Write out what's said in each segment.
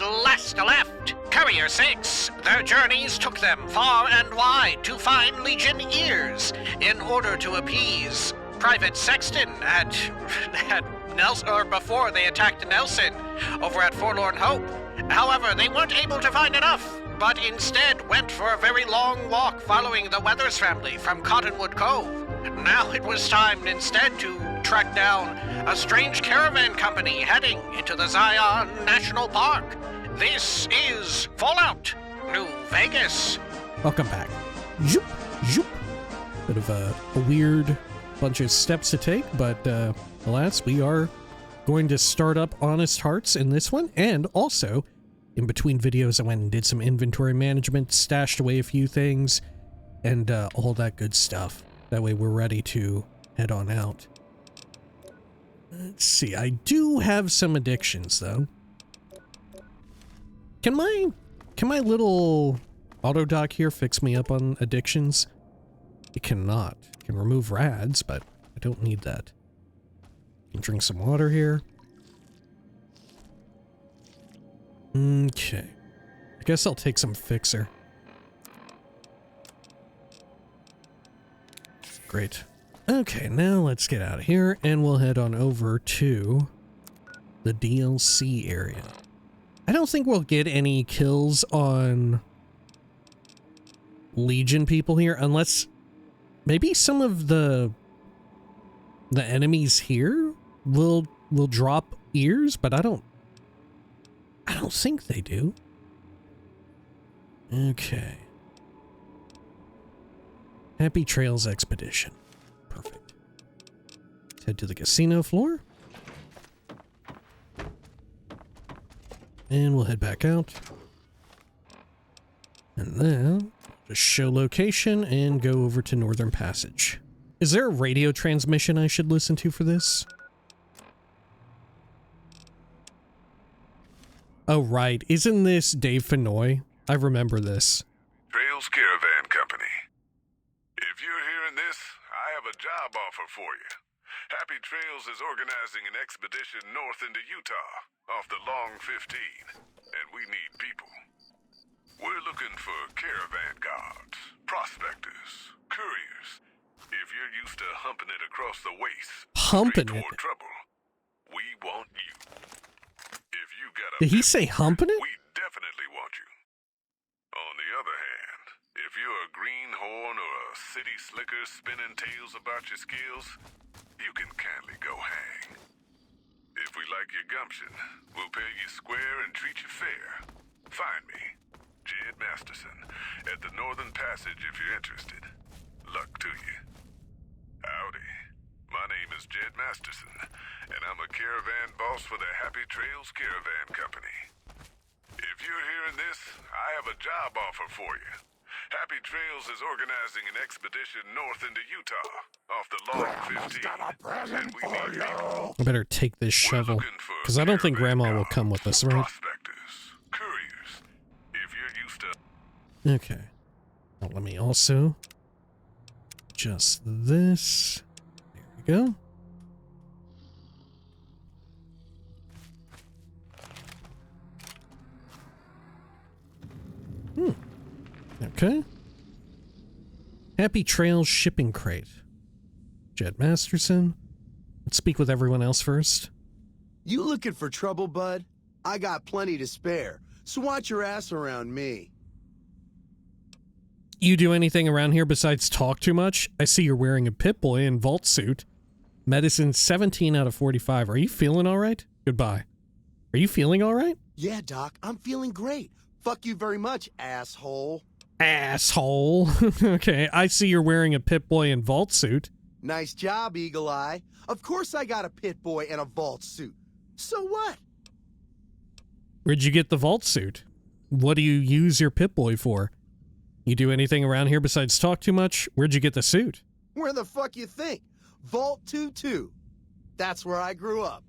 at last left. Courier 6, their journeys took them far and wide to find Legion ears in order to appease Private Sexton at Nelson, or before they attacked Nelson over at Forlorn Hope. However, they weren't able to find enough, but instead went for a very long walk following the Weathers family from Cottonwood Cove. Now it was time instead to track down a strange caravan company heading into the Zion National Park. This is Fallout New Vegas. Welcome back. Zoop, zoop. Bit of a weird bunch of steps to take, but alas, we are going to start up Honest Hearts in this one, and also, in between videos, I went and did some inventory management, stashed away a few things, and all that good stuff. That way we're ready to head on out. Let's see, I do have some addictions, though. Can my little auto dock here fix me up on addictions? It cannot. It can remove rads, but I don't need that. Can drink some water here. Okay. I guess I'll take some fixer. Great. Okay, now let's get out of here and we'll head on over to the DLC area. I don't think we'll get any kills on Legion people here unless maybe some of the enemies here will drop ears, but I don't think they do. Okay. Happy Trails Expedition. Perfect. Let's head to the casino floor. And we'll head back out. And then just show location and go over to Northern Passage. Is there a radio transmission I should listen to for this? Oh, right. Isn't this Dave Fennoy? I remember this. Trails Caravan Company. If you're hearing this, I have a job offer for you. Happy Trails is organizing an expedition north into Utah, off the Long 15, and we need people. We're looking for caravan guards, prospectors, couriers. If you're used to humping it across the waste, humping straight it? toward trouble, we want you. If you got a Did he say humping it? we definitely want you. On the other hand, if you're a greenhorn or a city slicker spinning tales about your skills, you can kindly go hang. If we like your gumption, we'll pay you square and treat you fair. Find me, Jed Masterson, at the Northern Passage if you're interested. Luck to you. Howdy. My name is Jed Masterson, and I'm a caravan boss for the Happy Trails Caravan Company. If you're hearing this, I have a job offer for you. Happy Trails is organizing an expedition north into Utah, off the Long 15, and we need people. I better take this shovel, because I don't think Grandma will come with us, right? Prospectors, couriers, if you're used to... Okay. Now let me also adjust this. There we go. Okay. Happy Trails shipping crate. Jed Masterson. Let's speak with everyone else first. You looking for trouble, bud? I got plenty to spare, so watch your ass around me. You do anything around here besides talk too much? I see you're wearing a Pip-Boy and vault suit. Medicine 17 out of 45. Are you feeling all right? Goodbye. Are you feeling all right? Yeah, Doc, I'm feeling great. Fuck you very much, asshole. Asshole. Okay, I see you're wearing a Pip-Boy and vault suit. Nice job, Eagle Eye. Of course I got a Pit-Boy and a vault suit. So what? Where'd you get the vault suit? What do you use your Pip-Boy for? You do anything around here besides talk too much? Where'd you get the suit? Where the fuck you think? Vault 22. That's where I grew up.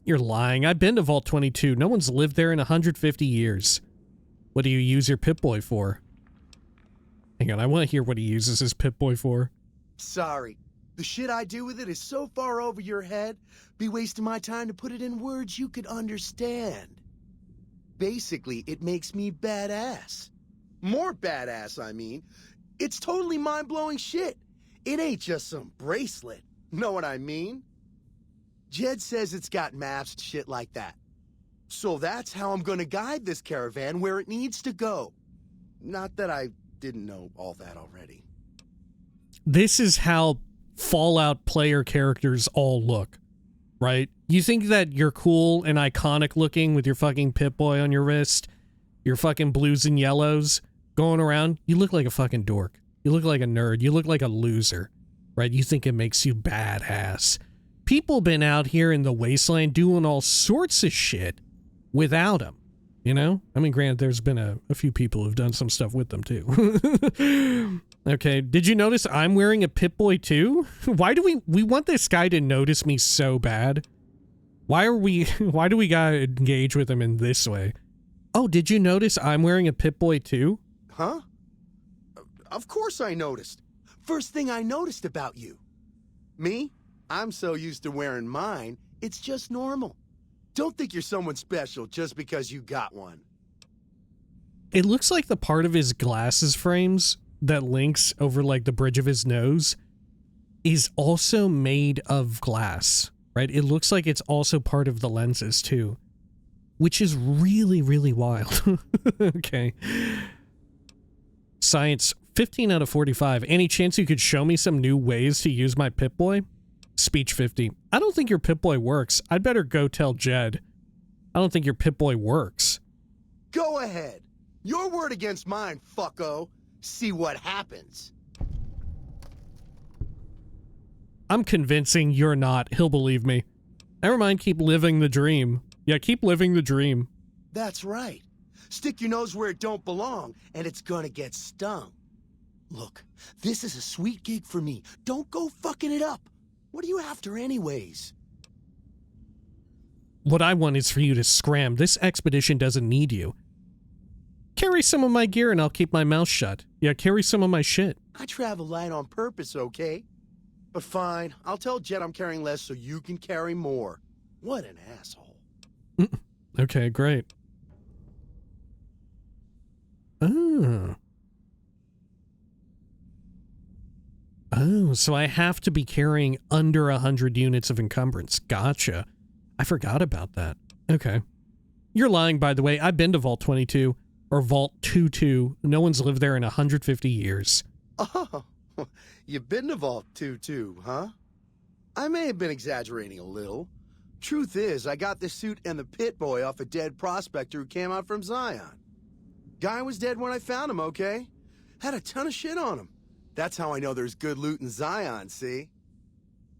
You're lying. I've been to Vault 22. No one's lived there in 150 years. What do you use your Pip-Boy for? Hang on, I want to hear what he uses his Pip-Boy for. Sorry. The shit I do with it is so far over your head, be wasting my time to put it in words you could understand. Basically, it makes me badass. More badass, I mean. It's totally mind-blowing shit. It ain't just some bracelet. Know what I mean? Jed says it's got maps and shit like that. So that's how I'm gonna guide this caravan where it needs to go. Not that I didn't know all that already. This is how Fallout player characters all look, right? You think that you're cool and iconic looking with your fucking Pip-Boy on your wrist, your fucking blues and yellows going around? You look like a fucking dork. You look like a nerd. You look like a loser, right? You think it makes you badass. People been out here in the wasteland doing all sorts of shit without him, you know? I mean, granted, there's been a few people who've done some stuff with them, too. Okay, did you notice I'm wearing a Pip-Boy, too? Why do we want this guy to notice me so bad? Why do we gotta engage with him in this way? Oh, did you notice I'm wearing a Pip-Boy, too? Huh? Of course I noticed. First thing I noticed about you. Me? I'm so used to wearing mine, it's just normal. Don't think you're someone special just because you got one. It looks like the part of his glasses frames that links over like the bridge of his nose is also made of glass, right? It looks like it's also part of the lenses too, which is really, really wild. Okay. Science, 15 out of 45. Any chance you could show me some new ways to use my Pip-Boy? Speech 50. I don't think your Pip-Boy works. I'd better go tell Jed. I don't think your Pip-Boy works. Go ahead. Your word against mine, fucko. See what happens. I'm convincing you're not. He'll believe me. Never mind, keep living the dream. Yeah, keep living the dream. That's right. Stick your nose where it don't belong, and it's gonna get stung. Look, this is a sweet gig for me. Don't go fucking it up. What are you after anyways? What I want is for you to scram. This expedition doesn't need you. Carry some of my gear and I'll keep my mouth shut. Yeah, carry some of my shit. I travel light on purpose, okay? But fine, I'll tell Jet I'm carrying less so you can carry more. What an asshole. Okay, great. Oh, so I have to be carrying under 100 units of encumbrance. Gotcha. I forgot about that. Okay. You're lying, by the way. I've been to Vault 22, or Vault 22. No one's lived there in 150 years. Oh, you've been to Vault 22, huh? I may have been exaggerating a little. Truth is, I got this suit and the Pip-Boy off a dead prospector who came out from Zion. Guy was dead when I found him, okay? Had a ton of shit on him. That's how I know there's good loot in Zion, see?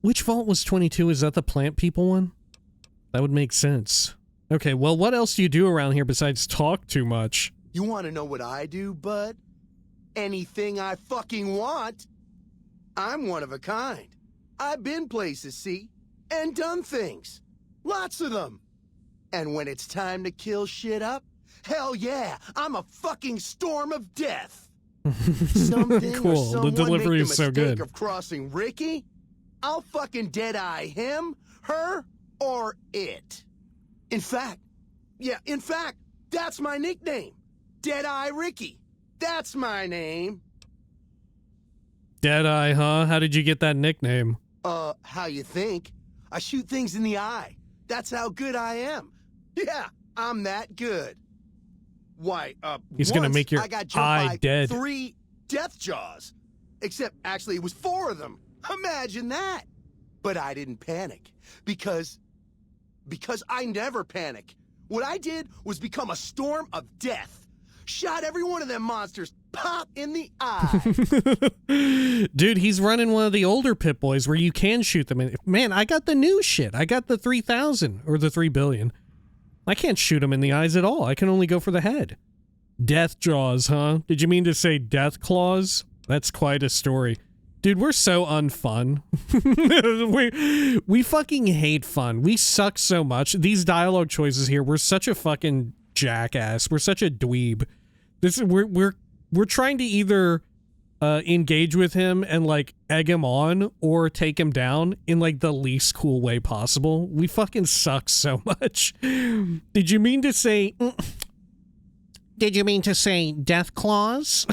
Which Vault was 22? Is that the plant people one? That would make sense. Okay, well, what else do you do around here besides talk too much? You want to know what I do, bud? Anything I fucking want. I'm one of a kind. I've been places, see? And done things. Lots of them. And when it's time to kill shit up, hell yeah, I'm a fucking storm of death. Something cool. or someone The delivery make is the so mistake good. of crossing Ricky, I'll fucking dead-eye him, her, or it. In fact, that's my nickname. Dead-Eye Ricky. That's my name. Deadeye, huh? How did you get that nickname? How you think? I shoot things in the eye. That's how good I am. Yeah, I'm that good. Why, He's gonna once make your I got jumped eye by dead. 3 death jaws. Except, actually, it was 4 of them. Imagine that. But I didn't panic. Because I never panic. What I did was become a storm of death. Shot every one of them monsters pop in the eye. Dude, he's running one of the older Pip-Boys where you can shoot them in. Man, I got the new shit. I got the 3000 or the 3 billion. I can't shoot him in the eyes at all. I can only go for the head. Death jaws, huh? Did you mean to say death claws? That's quite a story. Dude, we're so unfun. we fucking hate fun. We suck so much. These dialogue choices here, we're such a fucking jackass. We're such a dweeb. We're trying to either engage with him and like egg him on or take him down in like the least cool way possible. We fucking suck so much. Did you mean to say Did you mean to say death claws?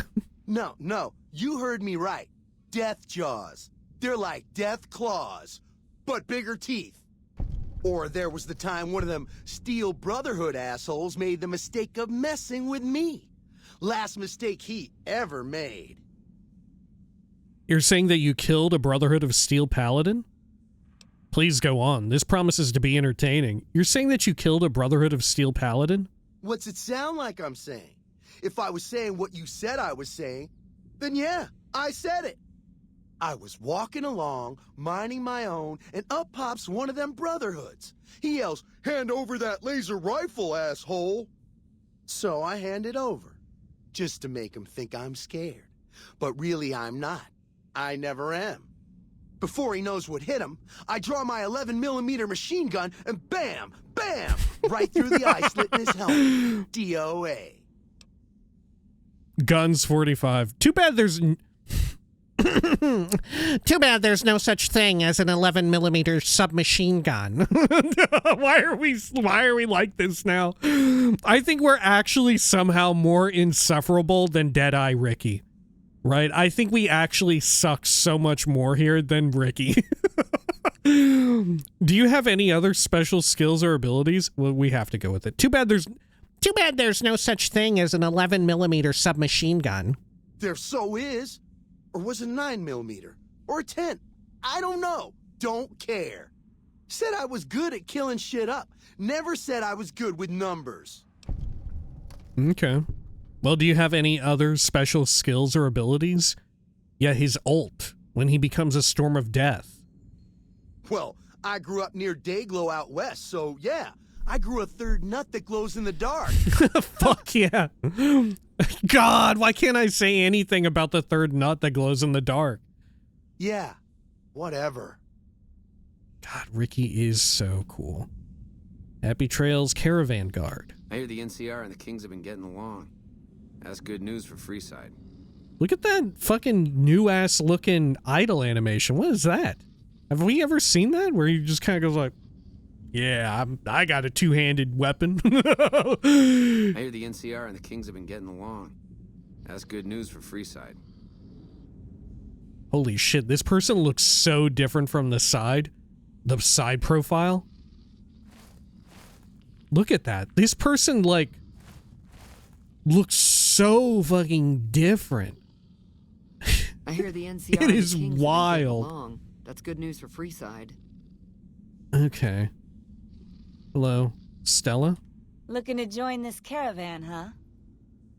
No, you heard me right. Death jaws. They're like death claws, but bigger teeth. Or there was the time one of them Steel Brotherhood assholes made the mistake of messing with me. Last mistake he ever made. You're saying that you killed a Brotherhood of Steel Paladin? Please go on. This promises to be entertaining. You're saying that you killed a Brotherhood of Steel Paladin? What's it sound like I'm saying? If I was saying what you said I was saying, then yeah, I said it. I was walking along, minding my own, and up pops one of them Brotherhoods. He yells, "Hand over that laser rifle, asshole!" So I hand it over, just to make him think I'm scared. But really I'm not. I never am. Before he knows what hit him, I draw my 11mm machine gun and bam, bam, right through the eye slit in his helmet. DOA. Guns 45. Too bad there's no such thing as an 11mm submachine gun. Why are we like this now? I think we're actually somehow more insufferable than Deadeye Ricky. Right? I think we actually suck so much more here than Ricky. Do you have any other special skills or abilities? Well, we have to go with it. Too bad there's no such thing as an 11mm submachine gun. There so is. Or was it 9mm? Or a 10? I don't know. Don't care. Said I was good at killing shit up. Never said I was good with numbers. Okay. Well, do you have any other special skills or abilities? Yeah, his ult, when he becomes a Storm of Death. Well, I grew up near Dayglow out west, so yeah. I grew a third nut that glows in the dark. Fuck yeah. God, why can't I say anything about the third nut that glows in the dark? Yeah, whatever. God, Ricky is so cool. Happy Trails Caravan Guard. I hear the NCR and the Kings have been getting along. That's good news for Freeside. Look at that fucking new-ass looking idle animation. What is that? Have we ever seen that? Where he just kind of goes like, yeah, I got a two-handed weapon. I hear the NCR and the Kings have been getting along. That's good news for Freeside. Holy shit, this person looks so different from the side profile. Look at that. This person, like, looks so fucking different. I hear the NCR It is and the Kings wild. have been getting along. That's good news for Freeside. Okay. Hello, Stella? Looking to join this caravan, huh?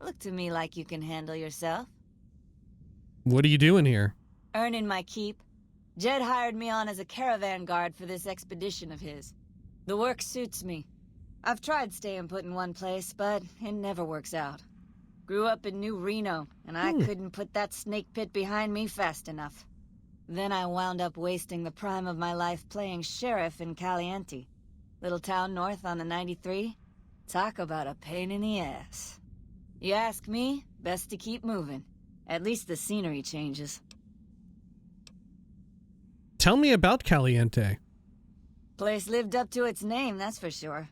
Look to me like you can handle yourself. What are you doing here? Earning my keep. Jed hired me on as a caravan guard for this expedition of his. The work suits me. I've tried staying put in one place, but it never works out. Grew up in New Reno, and I couldn't put that snake pit behind me fast enough. Then I wound up wasting the prime of my life playing sheriff in Caliente. Little town north on the 93. Talk about a pain in the ass. You ask me, best to keep moving. At least the scenery changes. Tell me about Caliente. Place lived up to its name, that's for sure.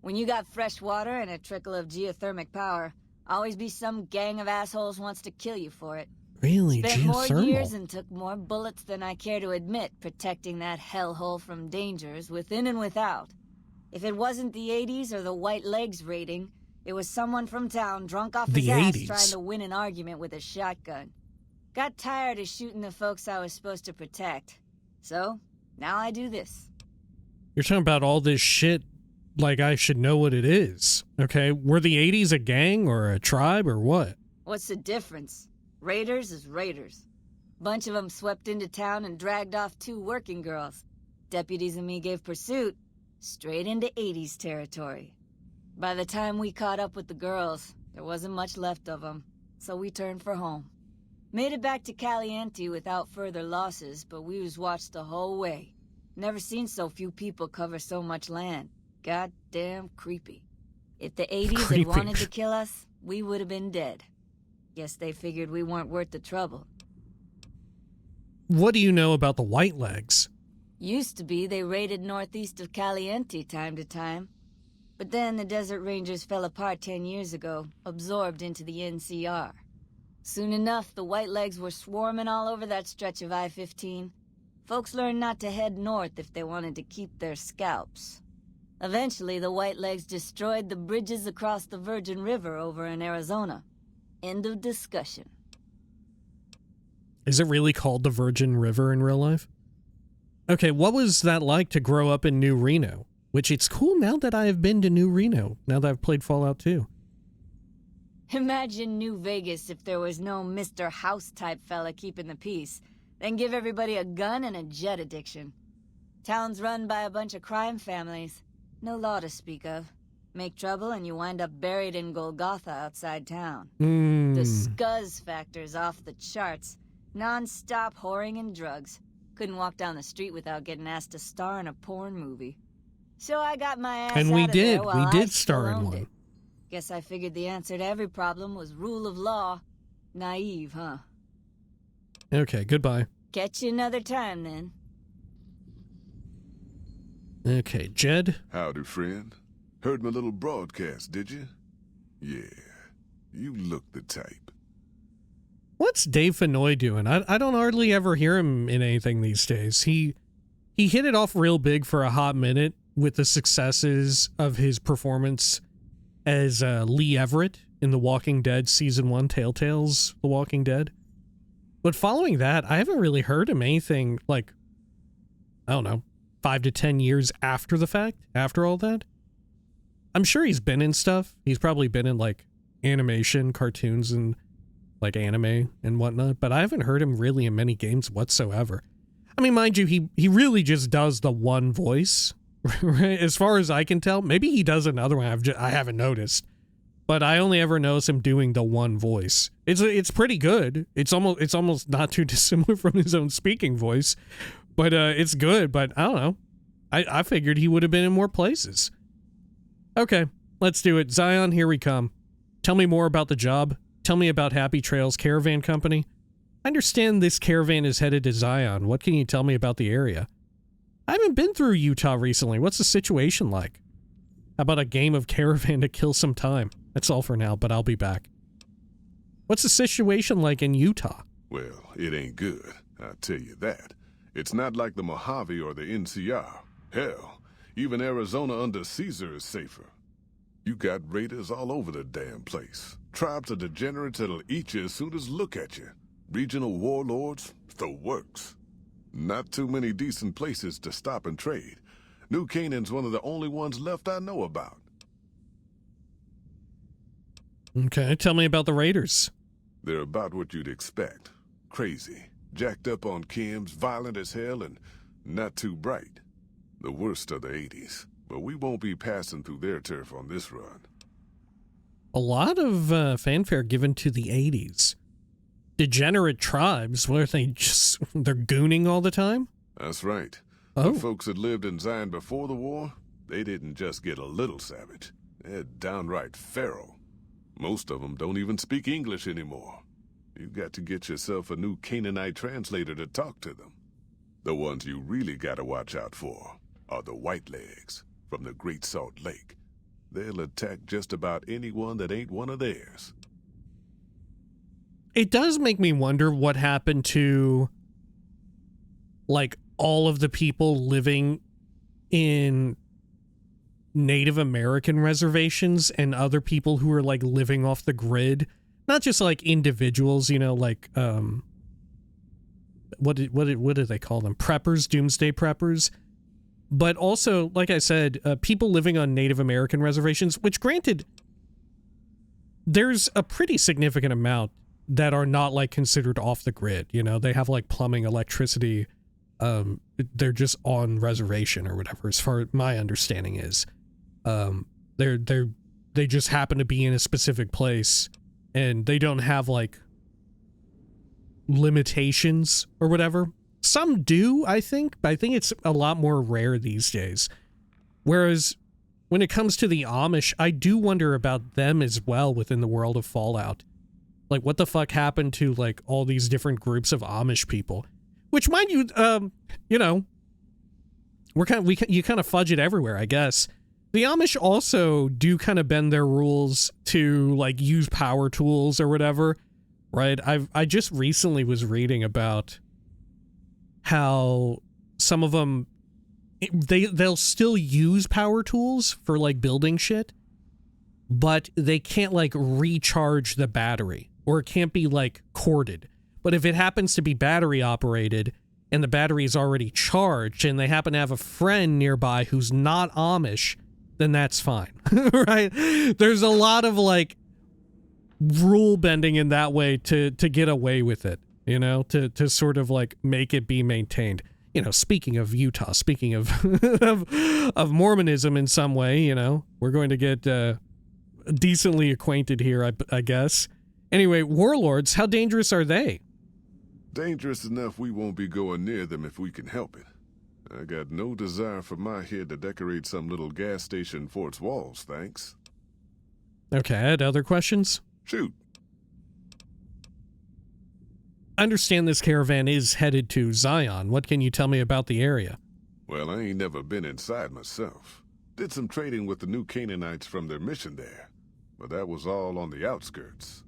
When you got fresh water and a trickle of geothermic power, always be some gang of assholes wants to kill you for it. Really, Spent more years geothermal? and took more bullets than I care to admit protecting that hellhole from dangers within and without. If it wasn't the 80s or the white legs raiding, it was someone from town drunk off his The ass 80s. trying to win an argument with a shotgun. Got tired of shooting the folks I was supposed to protect. So, now I do this. You're talking about all this shit like I should know what it is. Okay, were the 80s a gang or a tribe or what? What's the difference? Raiders is raiders. Bunch of them swept into town and dragged off 2 working girls. Deputies and me gave pursuit, straight into 80s territory. By the time we caught up with the girls, there wasn't much left of them, so we turned for home. Made it back to Caliente without further losses, but we was watched the whole way. Never seen so few people cover so much land. Goddamn creepy. If the 80s Creepy. had wanted to kill us, we would have been dead. Guess they figured we weren't worth the trouble. What do you know about the White Legs? Used to be they raided northeast of Caliente time to time. But then the Desert Rangers fell apart 10 years ago, absorbed into the NCR. Soon enough, the Whitelegs were swarming all over that stretch of I-15. Folks learned not to head north if they wanted to keep their scalps. Eventually, the Whitelegs destroyed the bridges across the Virgin River over in Arizona. End of discussion. Is it really called the Virgin River in real life? Okay, what was that like to grow up in New Reno? Which it's cool now that I have been to New Reno, now that I've played Fallout 2. Imagine New Vegas if there was no Mr. House-type fella keeping the peace. Then give everybody a gun and a jet addiction. Town's run by a bunch of crime families. No law to speak of. Make trouble and you wind up buried in Golgotha outside town. The scuzz factor's off the charts. Non-stop whoring and drugs. Couldn't walk down the street without getting asked to star in a porn movie. So I got my ass and out we of did. there while We did I star in owned one. it. Guess I figured the answer to every problem was rule of law. Naive, huh? Okay, goodbye. Catch you another time, then. Okay, Jed. Howdy, friend. Heard my little broadcast, did you? Yeah, you look the type. What's Dave Fennoy doing? I don't hardly ever hear him in anything these days. He hit it off real big for a hot minute with the successes of his performance as Lee Everett in The Walking Dead Season 1, Telltale's The Walking Dead. But following that, I haven't really heard him anything like, I don't know, 5 to 10 years after the fact, after all that. I'm sure he's been in stuff. He's probably been in like animation, cartoons, and like anime and whatnot, but I haven't heard him really in many games whatsoever. I mean, mind you, he really just does the one voice, right? As far as I can tell. Maybe he does another one I haven't noticed, but I only ever notice him doing the one voice. It's pretty good. It's almost not too dissimilar from his own speaking voice, but it's good. But I don't know. I figured he would have been in more places. Okay, let's do it. Zion, here we come. Tell me more about the job. Tell me about Happy Trails Caravan Company. I understand this caravan is headed to Zion. What can you tell me about the area? I haven't been through Utah recently. What's the situation like? How about a game of Caravan to kill some time? That's all for now, but I'll be back. What's the situation like in Utah? Well, it ain't good, I'll tell you that. It's not like the Mojave or the NCR. Hell, even Arizona under Caesar is safer. You got raiders all over the damn place. Tribes of degenerates that'll eat you as soon as look at you. Regional warlords, the works. Not too many decent places to stop and trade. New Canaan's one of the only ones left I know about. Okay, tell me about the raiders. They're about what you'd expect. Crazy, jacked up on chems, violent as hell, and not too bright. The worst of the 80s, but we won't be passing through their turf on this run. A lot of fanfare given to the 80s. Degenerate tribes, what are they, they're gooning all the time? That's right. Oh. The folks that lived in Zion before the war, they didn't just get a little savage. They're downright feral. Most of them don't even speak English anymore. You've got to get yourself a new Canaanite translator to talk to them. The ones you really gotta watch out for are the Whitelegs from the Great Salt Lake. They'll attack just about anyone that ain't one of theirs. It does make me wonder what happened to, like, all of the people living in Native American reservations and other people who are, like, living off the grid. Not just, like, individuals, you know, like, what do they call them? Preppers, doomsday preppers. But also, like I said, people living on Native American reservations, which granted, there's a pretty significant amount that are not like considered off the grid. You know, they have like plumbing, electricity. They're just on reservation or whatever, as far as my understanding is. They just happen to be in a specific place and they don't have like limitations or whatever. Some do, I think, but I think it's a lot more rare these days. Whereas when it comes to the Amish, I do wonder about them as well within the world of Fallout. Like, what the fuck happened to, like, all these different groups of Amish people? Which, mind you, you know, you kind of fudge it everywhere, I guess. The Amish also do kind of bend their rules to like use power tools or whatever, right? I just recently was reading about how some of them they'll still use power tools for like building shit, but they can't like recharge the battery, or it can't be like corded. But if it happens to be battery operated and the battery is already charged and they happen to have a friend nearby who's not Amish, then that's fine, right? There's a lot of like rule bending in that way to get away with it, you know, to sort of like make it be maintained. You know, speaking of Utah, speaking of of Mormonism in some way, you know, we're going to get decently acquainted here, I guess. Anyway, warlords, how dangerous are they? Dangerous enough we won't be going near them if we can help it. I got no desire for my head to decorate some little gas station fort's walls, thanks. Okay, I had other questions. Shoot. I understand this caravan is headed to Zion. What can you tell me about the area? Well, I ain't never been inside myself. Did some trading with the new Canaanites from their mission there, but that was all on the outskirts.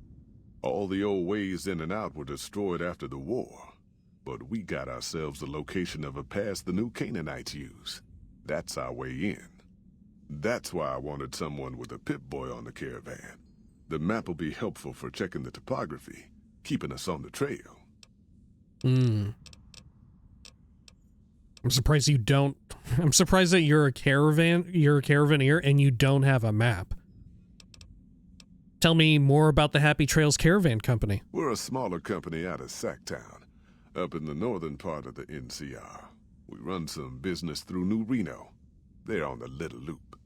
All the old ways in and out were destroyed after the war. But we got ourselves the location of a pass the new Canaanites use. That's our way in. That's why I wanted someone with a Pip-Boy on the caravan. The map will be helpful for checking the topography, keeping us on the trail. I'm surprised you don't... I'm surprised that you're a caravaneer and you don't have a map. Tell me more about the Happy Trails Caravan Company. We're a smaller company out of Sacktown, up in the northern part of the NCR. We run some business through New Reno. They're on the Little Loop.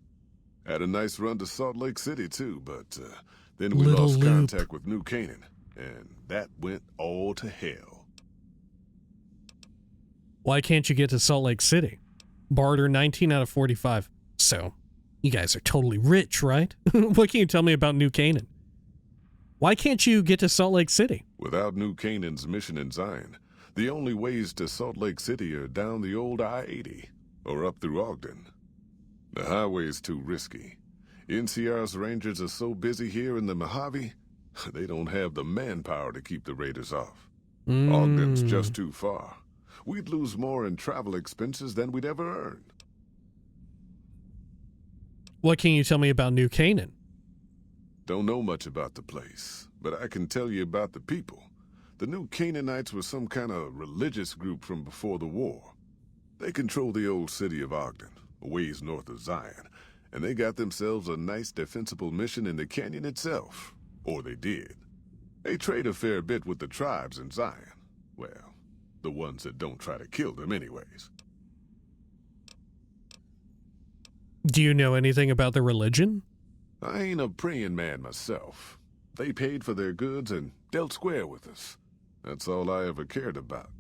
Had a nice run to Salt Lake City, too, but then we lost contact with New Canaan, and that went all to hell. Why can't you get to Salt Lake City? Barter 19 out of 45. So, you guys are totally rich, right? What can you tell me about New Canaan? Why can't you get to Salt Lake City? Without New Canaan's mission in Zion, the only ways to Salt Lake City are down the old I-80 or up through Ogden. The highway's too risky. NCR's rangers are so busy here in the Mojave, they don't have the manpower to keep the raiders off. Ogden's just too far. We'd lose more in travel expenses than we'd ever earn. What can you tell me about New Canaan? Don't know much about the place, but I can tell you about the people. The New Canaanites were some kind of religious group from before the war. They control the old city of Ogden, a ways north of Zion, and they got themselves a nice defensible mission in the canyon itself. Or they did. They trade a fair bit with the tribes in Zion. Well, the ones that don't try to kill them anyways. Do you know anything about the religion? I ain't a praying man myself. They paid for their goods and dealt square with us. That's all I ever cared about.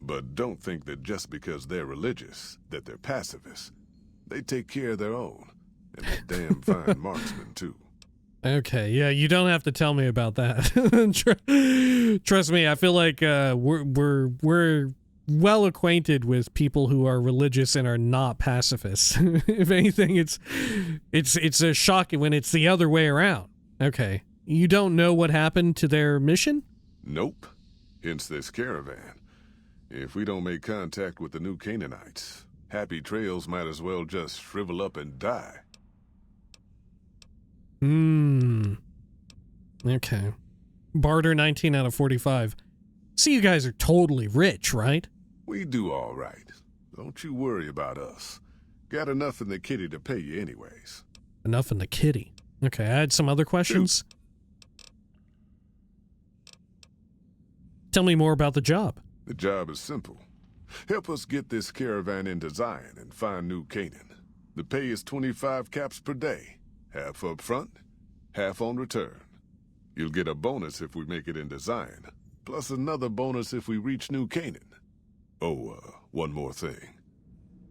But don't think that just because they're religious, that they're pacifists. They take care of their own. And they're damn fine marksmen, too. Okay, yeah, you don't have to tell me about that. Trust me, I feel like we're well acquainted with people who are religious and are not pacifists. If anything, it's a shock when it's the other way around. Okay, you don't know what happened to their mission? Nope. Hence this caravan. If we don't make contact with the New Canaanites, Happy Trails might as well just shrivel up and die. Okay. Barter 19 out of 45. So you guys are totally rich, right? We do all right. Don't you worry about us. Got enough in the kitty to pay you anyways. Enough in the kitty. Okay, I had some other questions. Tell me more about the job. The job is simple. Help us get this caravan into Zion and find New Canaan. The pay is 25 caps per day. Half up front, half on return. You'll get a bonus if we make it into Zion, plus another bonus if we reach New Canaan. Oh, one more thing.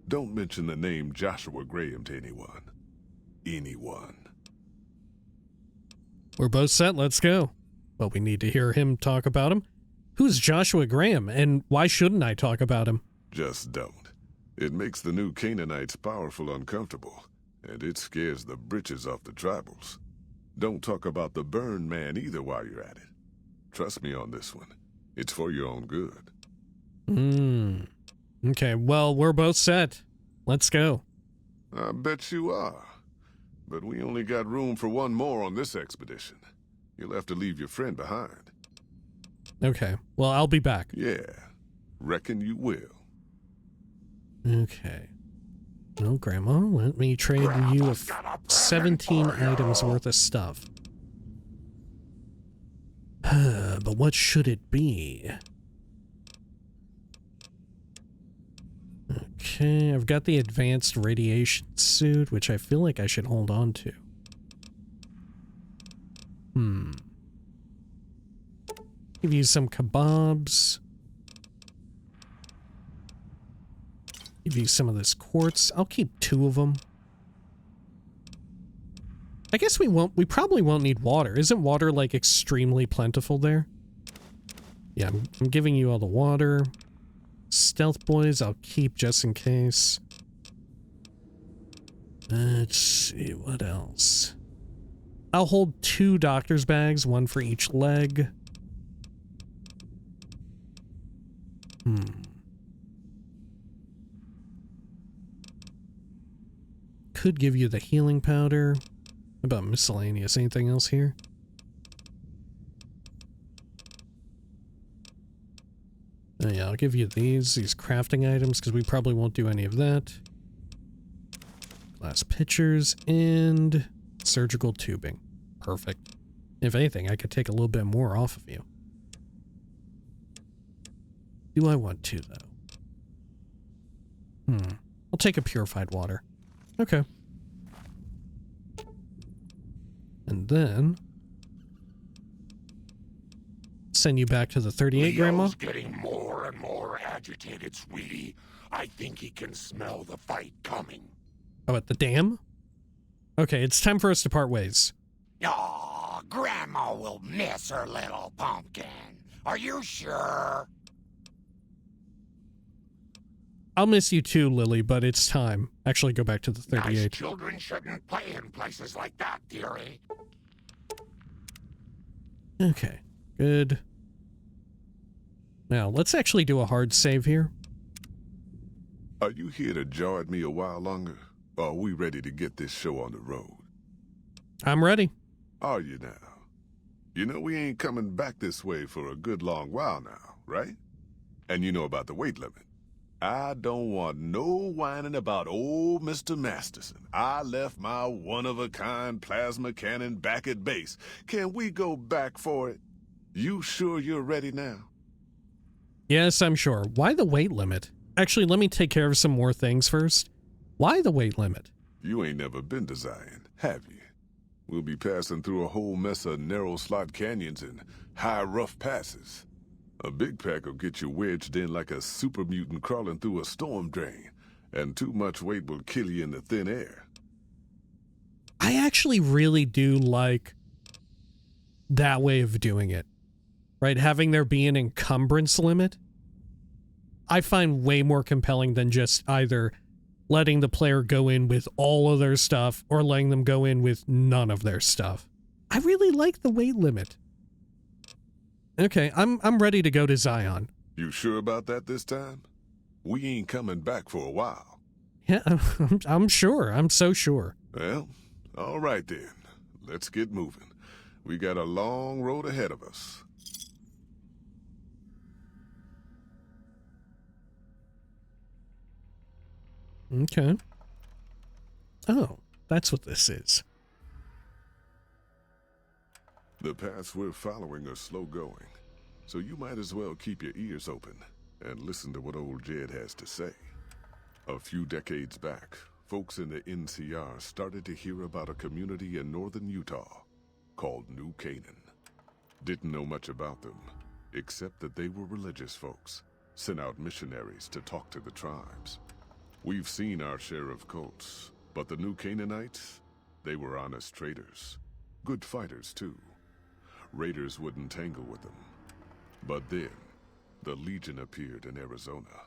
Don't mention the name Joshua Graham to anyone. Anyone. We're both set, let's go. Well, we need to hear him talk about him. Who's Joshua Graham, and why shouldn't I talk about him? Just don't. It makes the New Canaanites powerful uncomfortable, and it scares the britches off the tribals. Don't talk about the burn man either while you're at it. Trust me on this one. It's for your own good. Okay, well, we're both set. Let's go. I bet you are. But we only got room for one more on this expedition. You'll have to leave your friend behind. Okay, well, I'll be back. Yeah, reckon you will. Okay. No, Grandma, let me trade you 17 items worth of stuff. But what should it be? Okay, I've got the advanced radiation suit, which I feel like I should hold on to. Give you some kebabs. Give you some of this quartz. I'll keep 2 of them. I guess we probably won't need water. Isn't water, like, extremely plentiful there? Yeah, I'm giving you all the water. Stealth boys, I'll keep just in case. Let's see, what else? I'll hold 2 doctor's bags, 1 for each leg. Could give you the healing powder. How about miscellaneous? Anything else here? Oh yeah, I'll give you these crafting items, because we probably won't do any of that. Glass pitchers and surgical tubing. Perfect. If anything, I could take a little bit more off of you. Do I want to, though? I'll take a purified water. Okay. And then send you back to the 38, Grandma. Leo's getting more and more agitated, sweetie. I think he can smell the fight coming. Oh, at the dam? Okay, it's time for us to part ways. Aw, Grandma will miss her little pumpkin. Are you sure? I'll miss you too, Lily, but it's time. Actually, go back to the 38. Nice children shouldn't play in places like that, dearie. Okay, good. Now, let's actually do a hard save here. Are you here to jaw at me a while longer? Or are we ready to get this show on the road? I'm ready. Are you now? You know we ain't coming back this way for a good long while now, right? And you know about the weight limit. I don't want no whining about old Mr. Masterson. I left my one-of-a-kind plasma cannon back at base. Can we go back for it? You sure you're ready now? Yes, I'm sure. Why the weight limit? Actually, let me take care of some more things first. Why the weight limit? You ain't never been to Zion, have you? We'll be passing through a whole mess of narrow slot canyons and high rough passes. A big pack will get you wedged in like a super mutant crawling through a storm drain, and too much weight will kill you in the thin air. I actually really do like that way of doing it, right? Having there be an encumbrance limit, I find way more compelling than just either letting the player go in with all of their stuff or letting them go in with none of their stuff. I really like the weight limit. Okay, I'm ready to go to Zion. You sure about that this time? We ain't coming back for a while. Yeah, I'm sure. I'm so sure. Well, all right then. Let's get moving. We got a long road ahead of us. Okay. Oh, that's what this is. The paths we're following are slow going, so you might as well keep your ears open and listen to what old Jed has to say. A few decades back, folks in the NCR started to hear about a community in northern Utah called New Canaan. Didn't know much about them, except that they were religious folks, sent out missionaries to talk to the tribes. We've seen our share of cults, but the New Canaanites, they were honest traders. Good fighters, too. Raiders wouldn't tangle with them. But then, the Legion appeared in Arizona.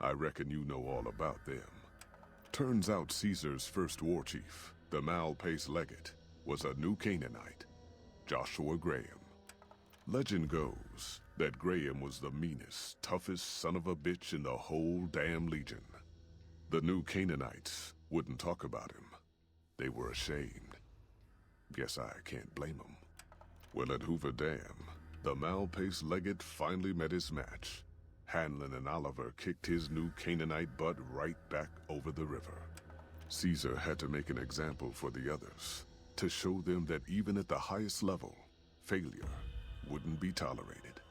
I reckon you know all about them. Turns out Caesar's first war chief, the Malpace legate, was a new Canaanite, Joshua Graham. Legend goes that Graham was the meanest, toughest son of a bitch in the whole damn legion. The new Canaanites wouldn't talk about him. They were ashamed. Guess I can't blame them. Well, at Hoover Dam, the Malpace legate finally met his match. Hanlon and Oliver kicked his new Canaanite butt right back over the river. Caesar had to make an example for the others, to show them that even at the highest level, failure wouldn't be tolerated.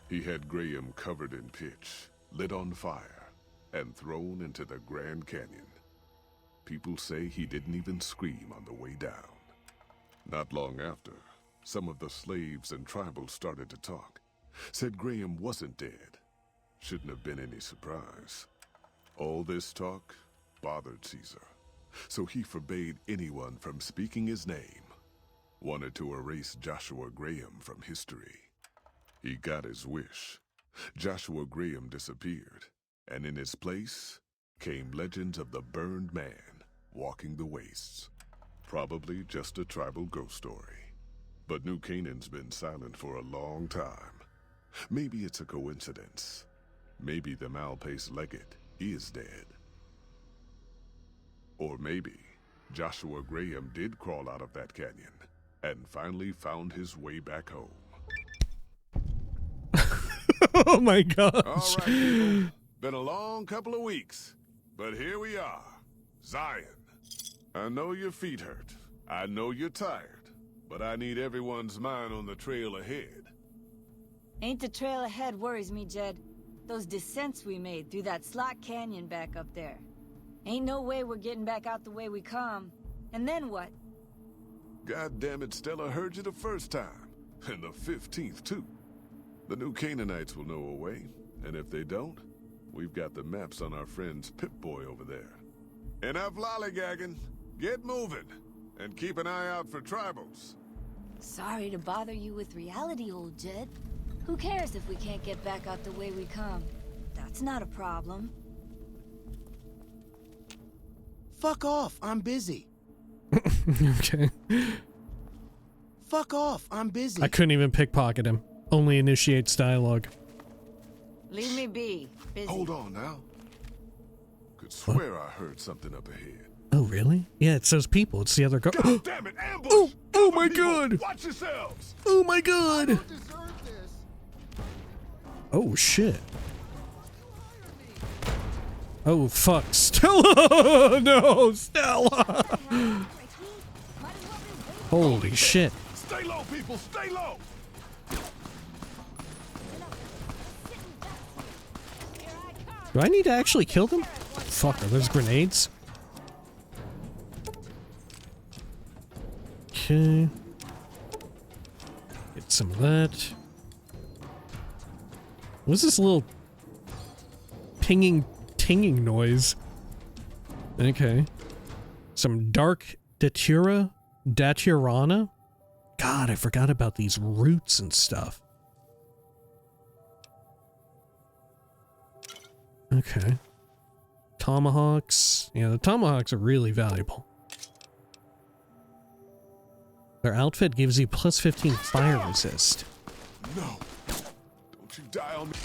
He had Graham covered in pitch, lit on fire, and thrown into the Grand Canyon. People say he didn't even scream on the way down. Not long after, some of the slaves and tribals started to talk. Said Graham wasn't dead. Shouldn't have been any surprise. All this talk bothered Caesar, so he forbade anyone from speaking his name. Wanted to erase Joshua Graham from history. He got his wish. Joshua Graham disappeared, and in his place came legends of the burned man walking the wastes. Probably just a tribal ghost story. But New Canaan's been silent for a long time. Maybe it's a coincidence. Maybe the Malpace legate is dead. Or maybe Joshua Graham did crawl out of that canyon and finally found his way back home. Oh my gosh. All right, people. Been a long couple of weeks, but here we are, Zion. I know your feet hurt. I know you're tired, but I need everyone's mind on the trail ahead. Ain't the trail ahead worries me, Jed. Those descents we made through that slot canyon back up there. Ain't no way we're getting back out the way we come. And then what? God damn it, Stella heard you the first time. And the 15th, too. The new Canaanites will know a way, and if they don't, we've got the maps on our friend's Pip-Boy over there. Enough lollygagging. Get moving, and keep an eye out for tribals. Sorry to bother you with reality, old Jed. Who cares if we can't get back out the way we come? That's not a problem. Fuck off, I'm busy. Okay. Fuck off, I'm busy. I couldn't even pickpocket him. Only initiates dialogue. Leave me be. Busy. Hold on now. Could swear I heard something up ahead. Oh, really? Yeah, it's those people. It's the other guy. God damn it, ambush! Oh my People, god! watch yourselves! Oh my god! I don't deserve this. Oh shit. Oh fuck. Stella! No, Stella! Holy shit. Stay low, people, stay low! Do I need to actually kill them? Fuck, are those grenades? Okay. Get some of that. What's this little pinging, tinging noise? Okay. Some dark datura? Daturana? God, I forgot about these roots and stuff. Okay. Tomahawks. Yeah, the tomahawks are really valuable. Their outfit gives you plus 15 fire resist. No. Don't you die on me.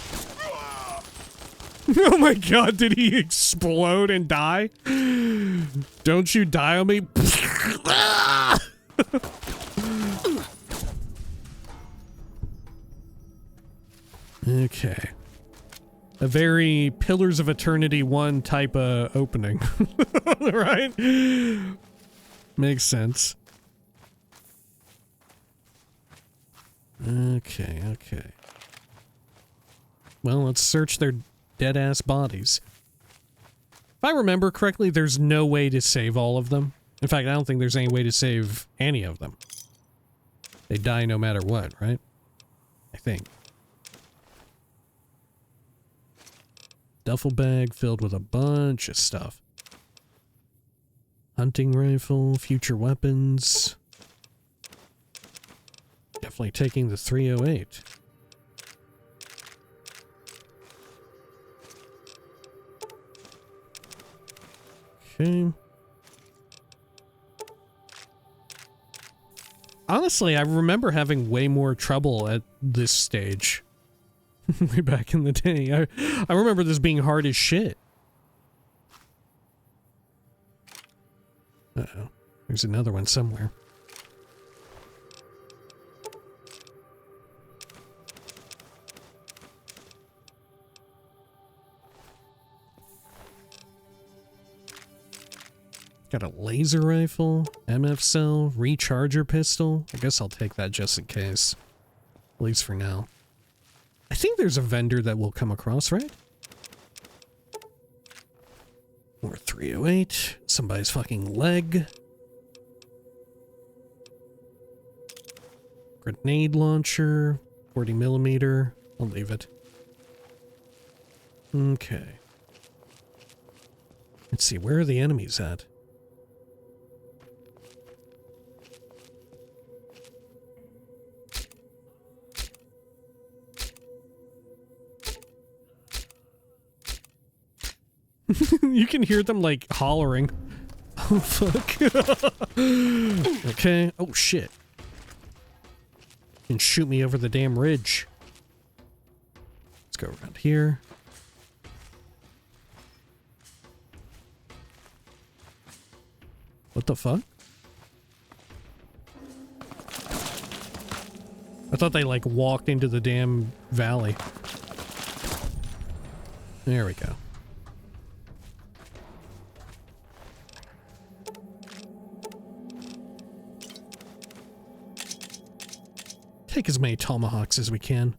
Oh my god, did he explode and die? Don't you die on me? Okay. A very Pillars of Eternity 1 type of opening. Right? Makes sense. Okay, okay. Well, let's search their dead-ass bodies. If I remember correctly, there's no way to save all of them. In fact, I don't think there's any way to save any of them. They die no matter what, right? I think. Duffel bag filled with a bunch of stuff. Hunting rifle, future weapons. Definitely taking the 308. Okay. Honestly, I remember having way more trouble at this stage. Way back in the day. I remember this being hard as shit. Uh-oh. There's another one somewhere. Got a laser rifle, MF cell, recharger pistol. I guess I'll take that just in case. At least for now. I think there's a vendor that we'll come across, right? More 308. Somebody's fucking leg. Grenade launcher. 40 millimeter. I'll leave it. Okay. Let's see, where are the enemies at? You can hear them like hollering. Oh fuck. Okay. Oh shit. You can shoot me over the damn ridge. Let's go around here. What the fuck? I thought they like walked into the damn valley. There we go. Take as many tomahawks as we can.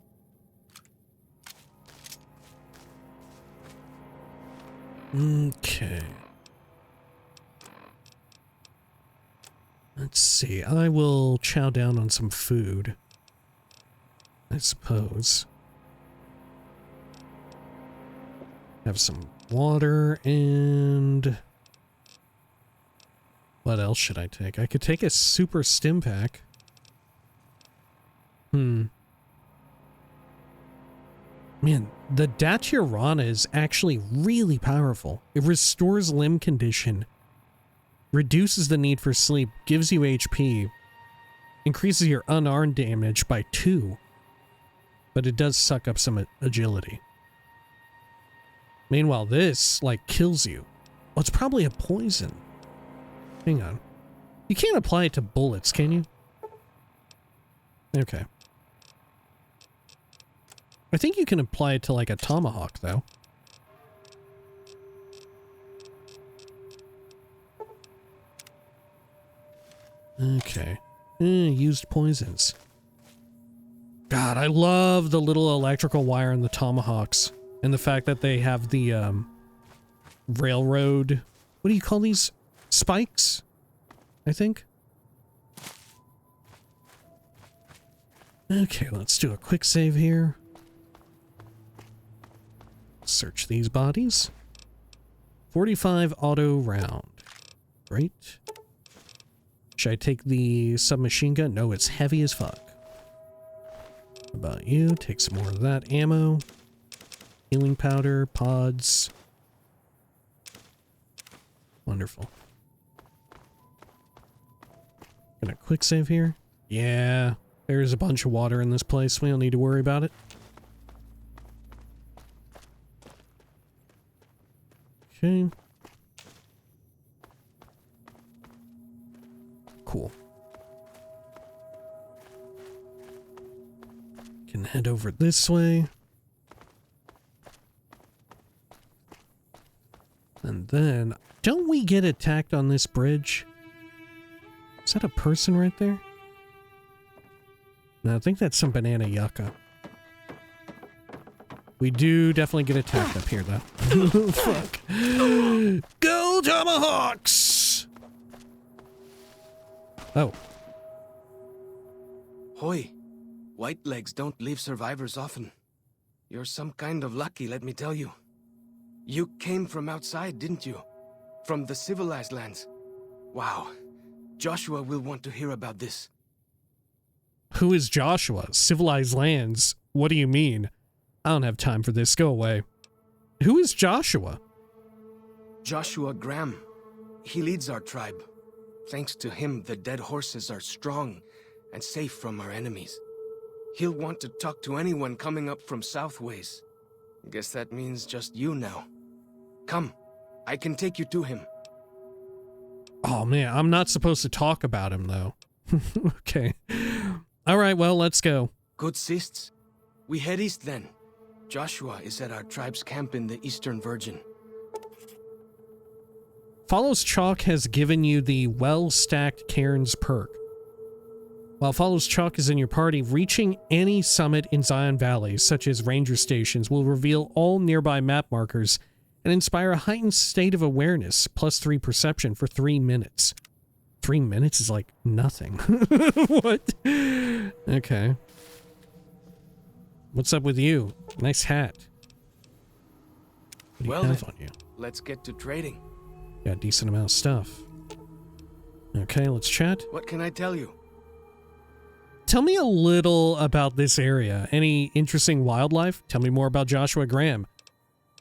Okay. Let's see. I will chow down on some food, I suppose. Have some water and... what else should I take? I could take a super stim pack. Man, the Datirana is actually really powerful. It restores limb condition, reduces the need for sleep, gives you HP, increases your unarmed damage by 2, but it does suck up some agility. Meanwhile, this, like, kills you. Well, it's probably a poison. Hang on. You can't apply it to bullets, can you? Okay. I think you can apply it to like a tomahawk, though. Okay. Used poisons. God, I love the little electrical wire in the tomahawks. And the fact that they have the, railroad... what do you call these? Spikes? I think? Okay, let's do a quick save here. Search these bodies. 45 auto round. Great. Should I take the submachine gun? No, it's heavy as fuck. How about you? Take some more of that ammo. Healing powder, pods. Wonderful. Gonna quick save here? Yeah, there's a bunch of water in this place. We don't need to worry about it. Okay. Cool. Can head over this way. And then, don't we get attacked on this bridge? Is that a person right there? No, I think that's some banana yucca. We do definitely get attacked up here, though. Fuck. Go Tomahawks! Oh. Hoy, white legs don't leave survivors often. You're some kind of lucky, let me tell you. You came from outside, didn't you? From the civilized lands. Wow. Joshua will want to hear about this. Who is Joshua? Civilized lands? What do you mean? I don't have time for this. Go away. Who is Joshua? Joshua Graham. He leads our tribe. Thanks to him, the dead horses are strong and safe from our enemies. He'll want to talk to anyone coming up from Southways. Guess that means just you now. Come, I can take you to him. Oh man, I'm not supposed to talk about him though. Okay. All right, well, let's go. Good sists. We head east then. Joshua is at our tribe's camp in the Eastern Virgin. Follows Chalk has given you the well-stacked Cairns perk. While Follows Chalk is in your party, reaching any summit in Zion Valley, such as ranger stations, will reveal all nearby map markers and inspire a heightened state of awareness, +3 perception for 3 minutes. 3 minutes is like nothing. What? Okay. What's up with you? Nice hat. What do you have on you? Let's get to trading. Got a decent amount of stuff. Okay, let's chat. What can I tell you? Tell me a little about this area. Any interesting wildlife? Tell me more about Joshua Graham.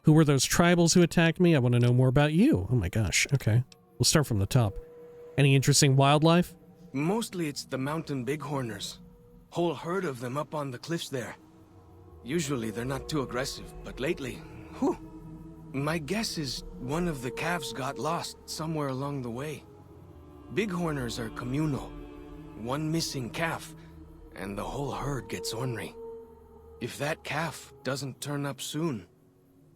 Who were those tribals who attacked me? I want to know more about you. Oh my gosh. Okay. We'll start from the top. Any interesting wildlife? Mostly it's the mountain bighorners. Whole herd of them up on the cliffs there. Usually they're not too aggressive, but lately, whew. My guess is one of the calves got lost somewhere along the way. Bighorners are communal. One missing calf, and the whole herd gets ornery. If that calf doesn't turn up soon,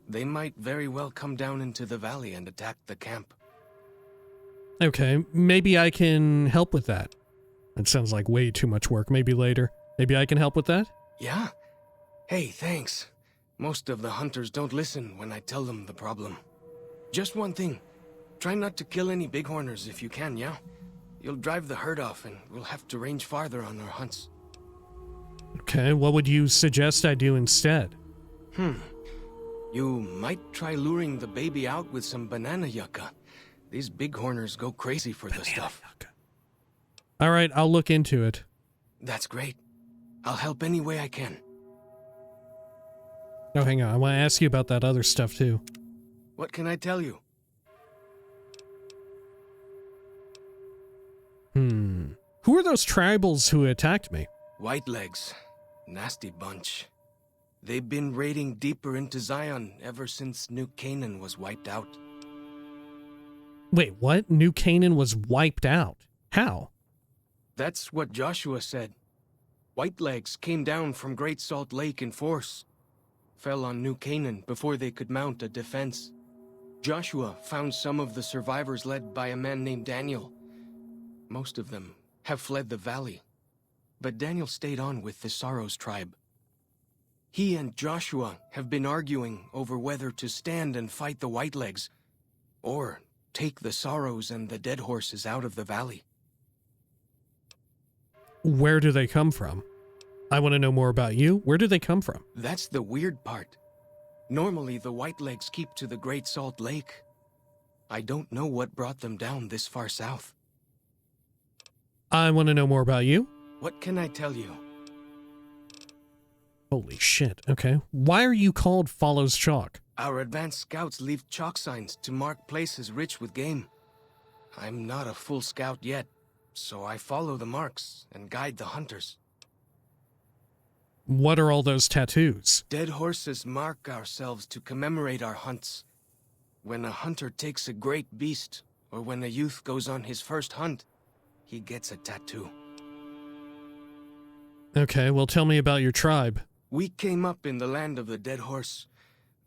they might very well come down into the valley and attack the camp. Okay, maybe I can help with that. That sounds like way too much work. Maybe later. Maybe I can help with that? Yeah? Hey, thanks. Most of the hunters don't listen when I tell them the problem. Just one thing. Try not to kill any bighorners if you can, yeah? You'll drive the herd off and we'll have to range farther on our hunts. Okay, what would you suggest I do instead? You might try luring the baby out with some banana yucca. These bighorners go crazy for the stuff. All right, I'll look into it. That's great. I'll help any way I can. Oh, hang on. I want to ask you about that other stuff, too. What can I tell you? Who are those tribals who attacked me? Whitelegs. Nasty bunch. They've been raiding deeper into Zion ever since New Canaan was wiped out. Wait, what? New Canaan was wiped out? How? That's what Joshua said. Whitelegs came down from Great Salt Lake in force. Fell on New Canaan before they could mount a defense. Joshua found some of the survivors led by a man named Daniel. Most of them have fled the valley, but Daniel stayed on with the Sorrows tribe. He and Joshua have been arguing over whether to stand and fight the Whitelegs, or take the Sorrows and the dead horses out of the valley. Where do they come from? I want to know more about you. Where do they come from? That's the weird part. Normally, the Whitelegs keep to the Great Salt Lake. I don't know what brought them down this far south. I want to know more about you. What can I tell you? Holy shit. Okay. Why are you called Follows Chalk? Our advanced scouts leave chalk signs to mark places rich with game. I'm not a full scout yet, so I follow the marks and guide the hunters. What are all those tattoos? Dead horses mark ourselves to commemorate our hunts. When a hunter takes a great beast, or when a youth goes on his first hunt, he gets a tattoo. Okay, well tell me about your tribe. We came up in the land of the dead horse,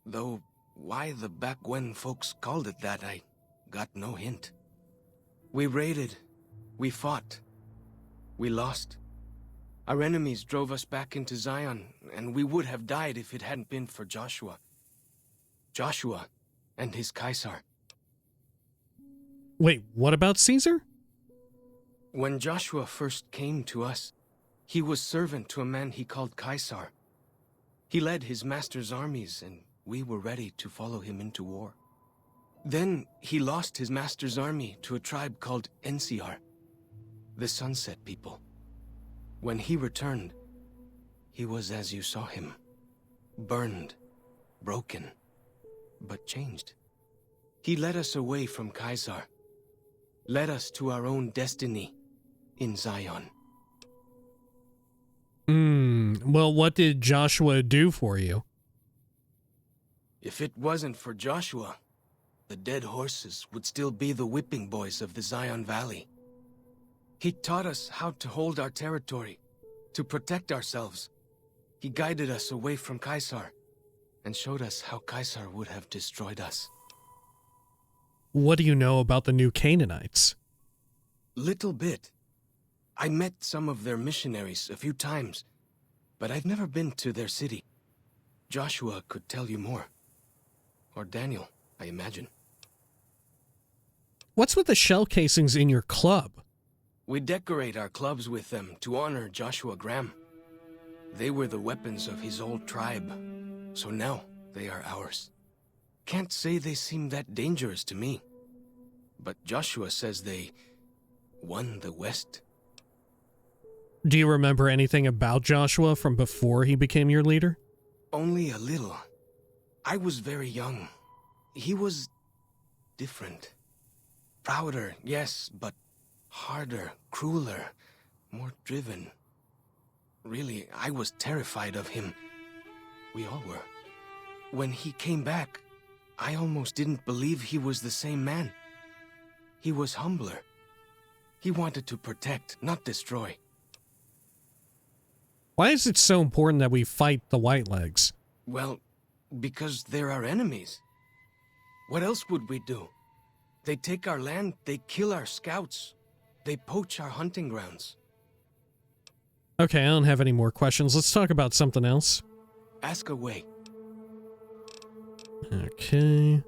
though why the back when folks called it that, I got no hint. We raided, we fought, we lost. Our enemies drove us back into Zion, and we would have died if it hadn't been for Joshua. Joshua and his Kaisar. Wait, what about Caesar? When Joshua first came to us, he was servant to a man he called Kaisar. He led his master's armies, and we were ready to follow him into war. Then he lost his master's army to a tribe called NCR, the Sunset People. When he returned, he was as you saw him. Burned, broken, but changed. He led us away from Kaisar, led us to our own destiny in Zion. Well, what did Joshua do for you? If it wasn't for Joshua, the dead horses would still be the whipping boys of the Zion Valley. He taught us how to hold our territory, to protect ourselves. He guided us away from Caesar, and showed us how Caesar would have destroyed us. What do you know about the new Canaanites? Little bit. I met some of their missionaries a few times, but I've never been to their city. Joshua could tell you more. Or Daniel, I imagine. What's with the shell casings in your club? We decorate our clubs with them to honor Joshua Graham. They were the weapons of his old tribe, so now they are ours. Can't say they seem that dangerous to me, but Joshua says they won the West. Do you remember anything about Joshua from before he became your leader? Only a little. I was very young. He was different. Prouder, yes, but harder, crueler, more driven. Really, I was terrified of him. We all were. When he came back, I almost didn't believe he was the same man. He was humbler. He wanted to protect, not destroy. Why is it so important that we fight the Whitelegs? Well, because they're our enemies. What else would we do? They take our land, they kill our scouts, they poach our hunting grounds. Okay, I don't have any more questions. Let's talk about something else. Ask away. Okay.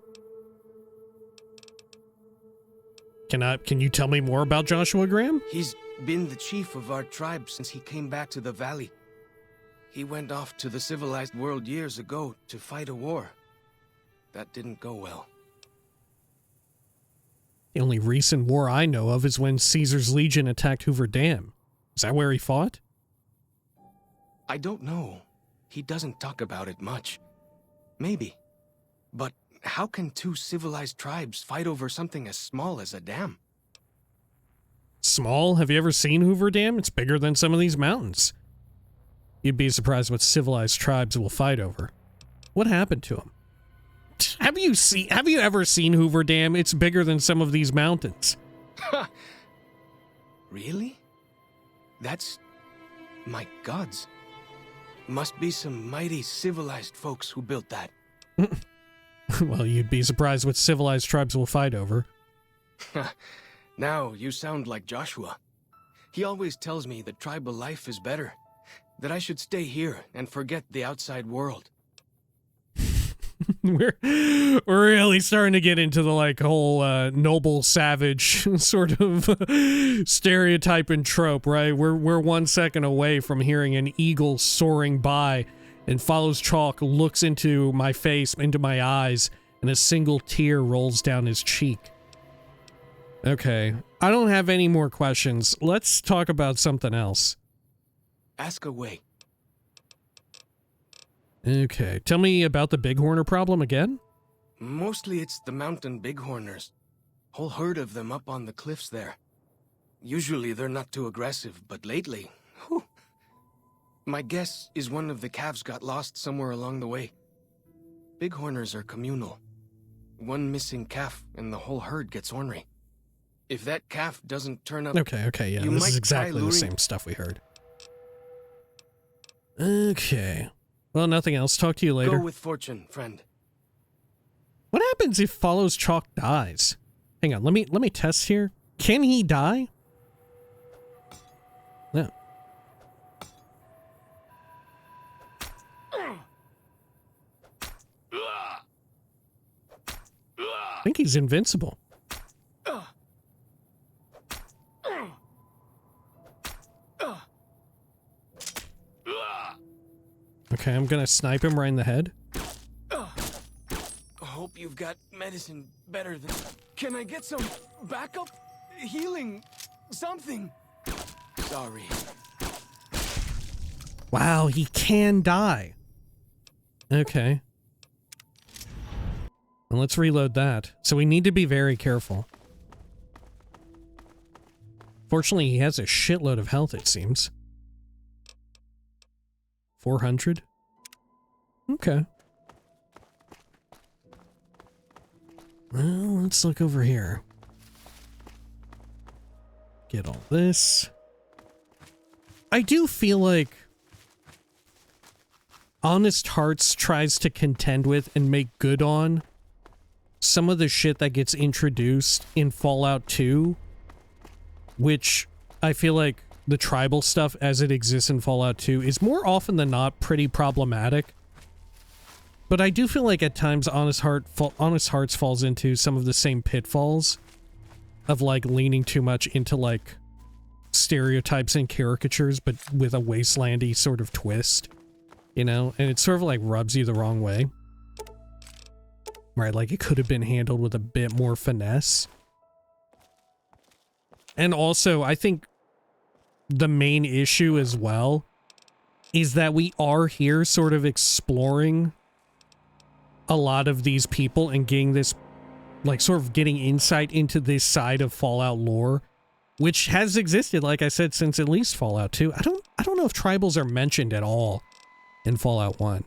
Can you tell me more about Joshua Graham? He's been the chief of our tribe since he came back to the valley. He went off to the civilized world years ago to fight a war. That didn't go well. The only recent war I know of is when Caesar's Legion attacked Hoover Dam. Is that where he fought? I don't know. He doesn't talk about it much. Maybe. But how can two civilized tribes fight over something as small as a dam? Small? Have you ever seen Hoover Dam? It's bigger than some of these mountains. You'd be surprised what civilized tribes will fight over. What happened to them? Have you ever seen Hoover Dam? It's bigger than some of these mountains. Really? That's... my gods. Must be some mighty civilized folks who built that. Well, you'd be surprised what civilized tribes will fight over. Now you sound like Joshua. He always tells me that tribal life is better, that I should stay here and forget the outside world. We're really starting to get into the whole noble savage sort of stereotype and trope, right? We're 1 second away from hearing an eagle soaring by and follows chalk, looks into my face, into my eyes, and a single tear rolls down his cheek. Okay, I don't have any more questions. Let's talk about something else. Ask away. Okay, tell me about the bighorner problem again? Mostly it's the mountain bighorners. Whole herd of them up on the cliffs there. Usually they're not too aggressive, but lately, whew. My guess is one of the calves got lost somewhere along the way. Bighorners are communal. One missing calf and the whole herd gets ornery. If that calf doesn't turn up... Okay, yeah, this is exactly the same stuff we heard. Okay. Well, nothing else. Talk to you later. Go with fortune, friend. What happens if Follows Chalk dies? Hang on, let me test here. Can he die? No. I think he's invincible. Okay, I'm gonna snipe him right in the head. Hope you've got medicine better than... Can I get some backup? Healing? Something? Sorry. Wow, he can die. Okay. Well, let's reload that. So we need to be very careful. Fortunately, he has a shitload of health, it seems. 400? Okay. Well, let's look over here. Get all this. I do feel like Honest Hearts tries to contend with and make good on some of the shit that gets introduced in Fallout 2, which I feel like the tribal stuff as it exists in Fallout 2 is more often than not pretty problematic. But I do feel like at times Honest Hearts falls into some of the same pitfalls of like leaning too much into like stereotypes and caricatures, but with a wastelandy sort of twist, you know? And it sort of like rubs you the wrong way. Right, like it could have been handled with a bit more finesse. And also, I think the main issue as well is that we are here sort of exploring a lot of these people and getting this, like, sort of getting insight into this side of Fallout lore, which has existed, like I said, since at least Fallout 2. I don't know if tribals are mentioned at all in Fallout 1.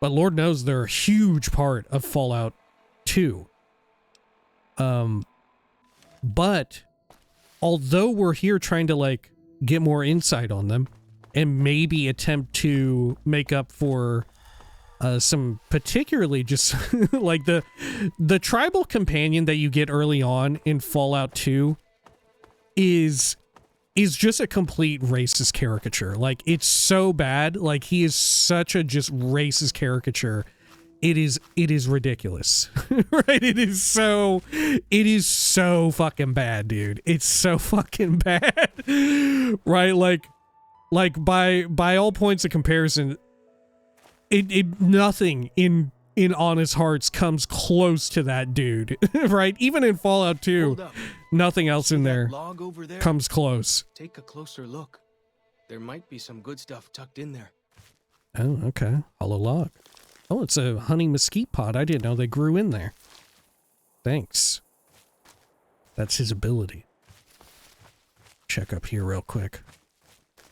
But Lord knows they're a huge part of Fallout 2. But although we're here trying to, like, get more insight on them and maybe attempt to make up for some particularly just like the tribal companion that you get early on in Fallout 2 is just a complete racist caricature. Like, it's so bad. Like, he is such a just racist caricature. It is ridiculous. Right? It is so fucking bad, dude. It's so fucking bad. Right? Like by all points of comparison, nothing in Honest Hearts comes close to that dude. Right? Even in Fallout 2, nothing else in there comes close. Take a closer look. There might be some good stuff tucked in there. Oh, okay. Hollow log. Oh, it's a honey mesquite pod. I didn't know they grew in there. Thanks. That's his ability. Check up here real quick.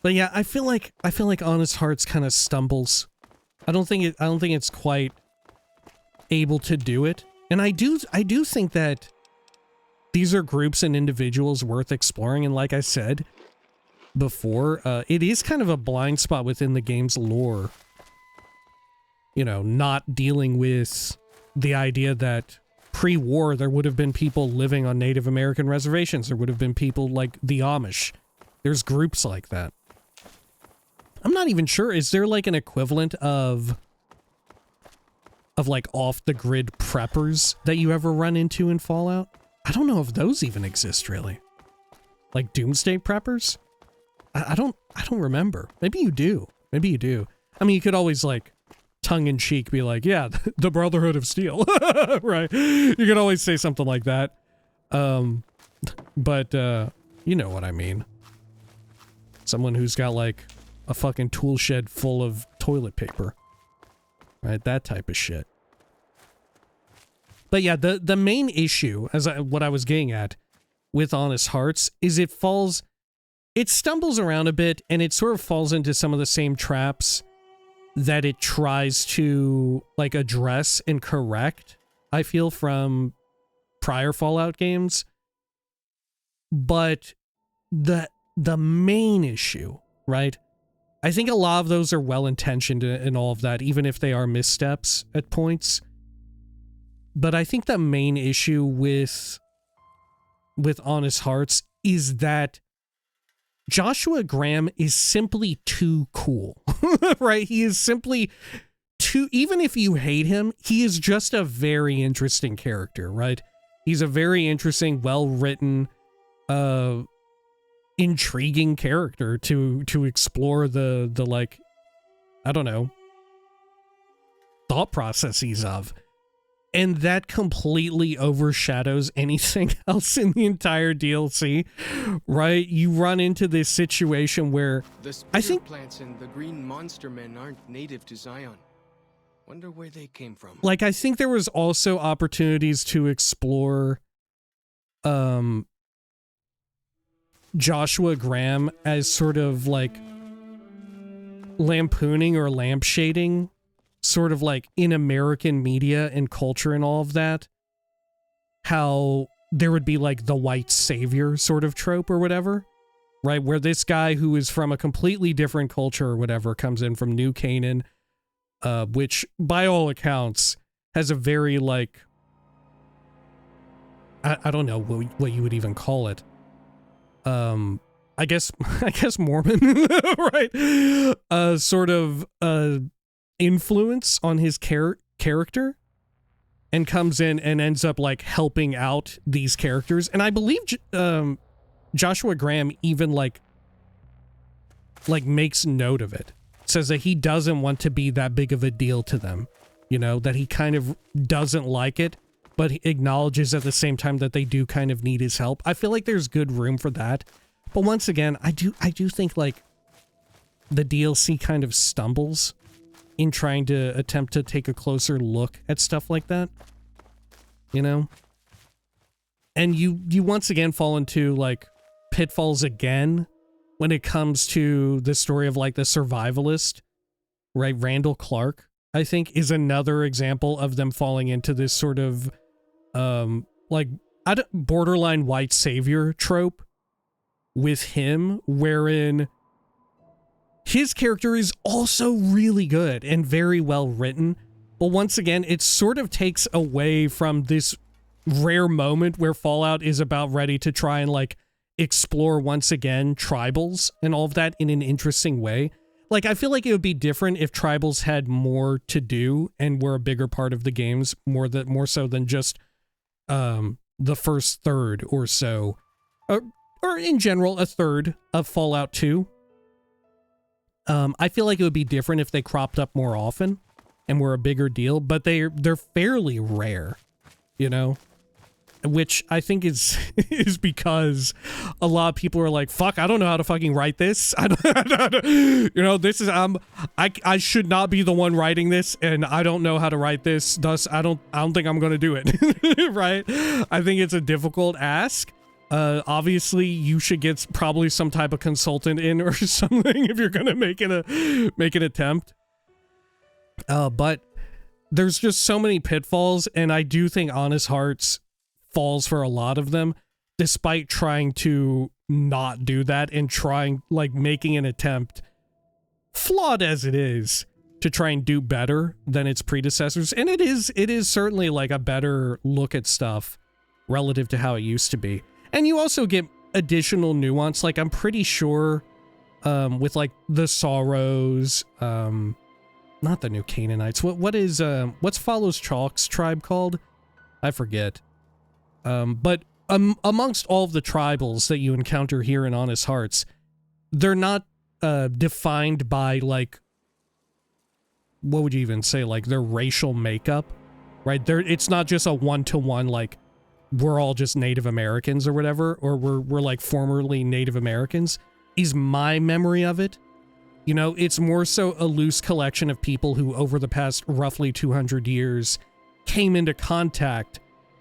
But yeah, I feel like Honest Hearts kind of stumbles. I don't think it's quite able to do it. And I do think that these are groups and individuals worth exploring, and like I said before, it is kind of a blind spot within the game's lore. You know, not dealing with the idea that pre-war there would have been people living on Native American reservations. There would have been people like the Amish. There's groups like that. I'm not even sure. Is there like an equivalent of like off-the-grid preppers that you ever run into in Fallout? I don't know if those even exist, really. Like doomsday preppers? I don't remember. Maybe you do. Maybe you do. I mean, you could always like tongue-in-cheek be like, yeah, the Brotherhood of Steel. Right? You could always say something like that. But you know what I mean. Someone who's got like a fucking tool shed full of toilet paper. Right? That type of shit. But yeah, the main issue, what I was getting at with Honest Hearts, is it stumbles around a bit, and it sort of falls into some of the same traps that it tries to, like, address and correct, I feel, from prior Fallout games. But the main issue, right? I think a lot of those are well-intentioned and all of that, even if they are missteps at points. But I think the main issue with Honest Hearts is that Joshua Graham is simply too cool. Right? He is simply too, even if you hate him, he is just a very interesting character, right? He's a very interesting, well-written, intriguing character to explore the like, I don't know, thought processes of. And that completely overshadows anything else in the entire DLC, right? You run into this situation where The I think plants and the green monster men aren't native to Zion. Wonder where they came from. like, I think there was also opportunities to explore Joshua Graham as sort of like lampooning or lampshading sort of like in American media and culture and all of that, how there would be like the white savior sort of trope or whatever, right? Where this guy who is from a completely different culture or whatever comes in from New Canaan, which by all accounts has a very like, I don't know what you would even call it. I guess Mormon, right? Sort of influence on his character, and comes in and ends up like helping out these characters. And I believe Joshua Graham even like makes note of it. Says that he doesn't want to be that big of a deal to them, you know, that he kind of doesn't like it, but he acknowledges at the same time that they do kind of need his help. I feel like there's good room for that. But once again, I do think like the DLC kind of stumbles in trying to attempt to take a closer look at stuff like that, you know? And you once again fall into like pitfalls again when it comes to the story of like the survivalist, right? Randall Clark, I think, is another example of them falling into this sort of like borderline white savior trope with him, wherein his character is also really good and very well written, but once again, it sort of takes away from this rare moment where Fallout is about ready to try and like explore once again tribals and all of that in an interesting way. Like, I feel like it would be different if tribals had more to do and were a bigger part of the games, more so than just the first third or so, or in general a third of Fallout 2. I feel like it would be different if they cropped up more often and were a bigger deal, but they're fairly rare, you know? Which I think is because a lot of people are like, fuck, I don't know how to fucking write this. I don't, you know, this is, I should not be the one writing this, and I don't know how to write this, thus I don't think I'm gonna do it, right? I think it's a difficult ask. Obviously you should get probably some type of consultant in or something if you're gonna make an attempt. But there's just so many pitfalls, and I do think Honest Hearts falls for a lot of them, despite trying to not do that and trying, like, making an attempt, flawed as it is, to try and do better than its predecessors. And it is certainly like a better look at stuff relative to how it used to be. And you also get additional nuance. Like, I'm pretty sure with like the Sorrows, not the New Canaanites, what's Follows Chalk's tribe called? I forget. But amongst all of the tribals that you encounter here in Honest Hearts, they're not defined by, like, what would you even say, like their racial makeup, right? It's not just a one-to-one, like, we're all just Native Americans or whatever, or we're like formerly Native Americans, is my memory of it. You know, it's more so a loose collection of people who over the past roughly 200 years came into contact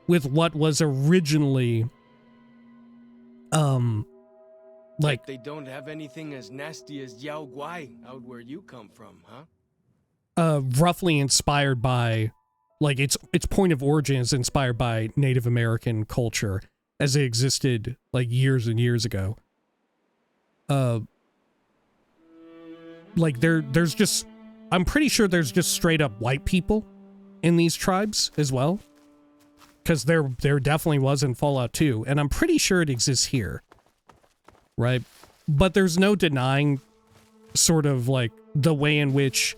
with what was originally like, they don't have anything as nasty as Yao Guai out where you come from, huh? Roughly inspired by, like, its point of origin is inspired by Native American culture as it existed like years and years ago. Like there's just, I'm pretty sure there's just straight up white people in these tribes as well. Because there definitely was in Fallout 2, and I'm pretty sure it exists here, right? But there's no denying sort of like the way in which,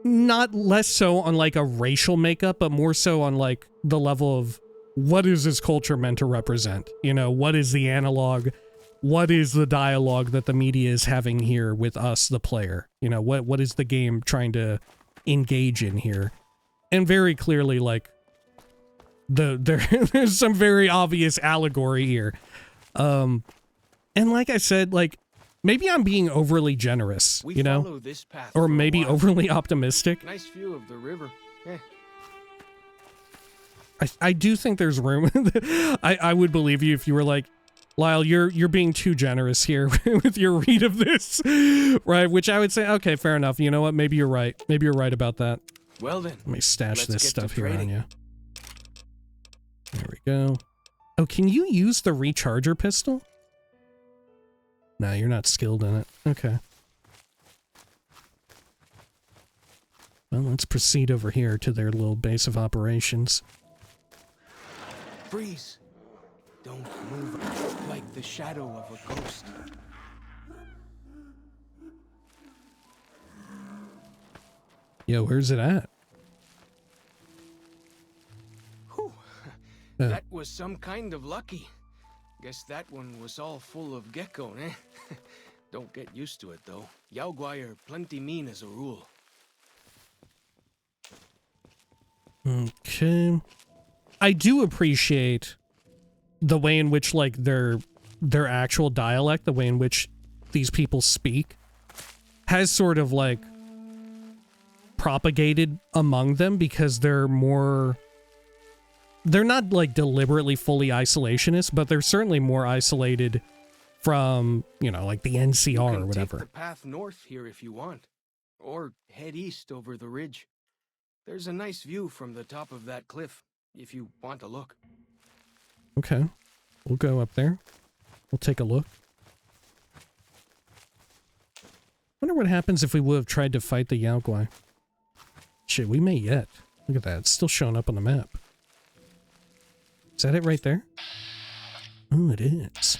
not less so on like a racial makeup, but more so on like the level of what is this culture meant to represent? You know, what is the analog? What is the dialogue that the media is having here with us, the player? You know, what is the game trying to engage in here? And very clearly, like, there's some very obvious allegory here. And like I said, like, maybe I'm being overly generous, you know? This path or maybe overly optimistic. Nice view of the river. Yeah. I do think there's room. I would believe you if you were like, Lyle, you're being too generous here with your read of this, right? Which I would say, okay, fair enough. You know what? Maybe you're right. Maybe you're right about that. Well then, Let me stash let's this get to stuff here on trading. you. There we go. Oh, can you use the recharger pistol? No, you're not skilled in it. Okay. Well, let's proceed over here to their little base of operations. Freeze! Don't move like the shadow of a ghost. Yo, where's it at? Whew. That was some kind of lucky. Guess that one was all full of gecko, eh? Don't get used to it, though. Jsawyer are plenty mean as a rule. Okay. I do appreciate the way in which, like, their actual dialect, the way in which these people speak, has sort of, like, propagated among them, because they're not, like, deliberately fully isolationist, but they're certainly more isolated from, you know, like, the NCR or whatever. Take the path north here if you want, or head east over the ridge. There's a nice view from the top of that cliff, if you want to look. Okay. We'll go up there. We'll take a look. Wonder what happens if we would have tried to fight the Yaogwai. Shit, we may yet. Look at that. It's still showing up on the map. Is that it right there? Oh, it is.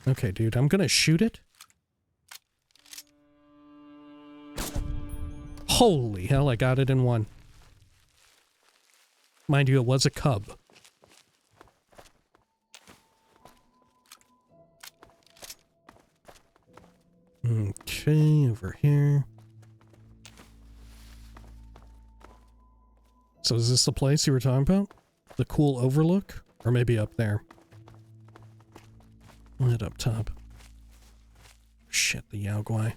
Okay, dude. I'm gonna shoot it. Holy hell, I got it in one. Mind you, it was a cub. Okay, over here. So is this the place you were talking about? The cool overlook? Or maybe up there? Right up top. Shit, the Yaogwai.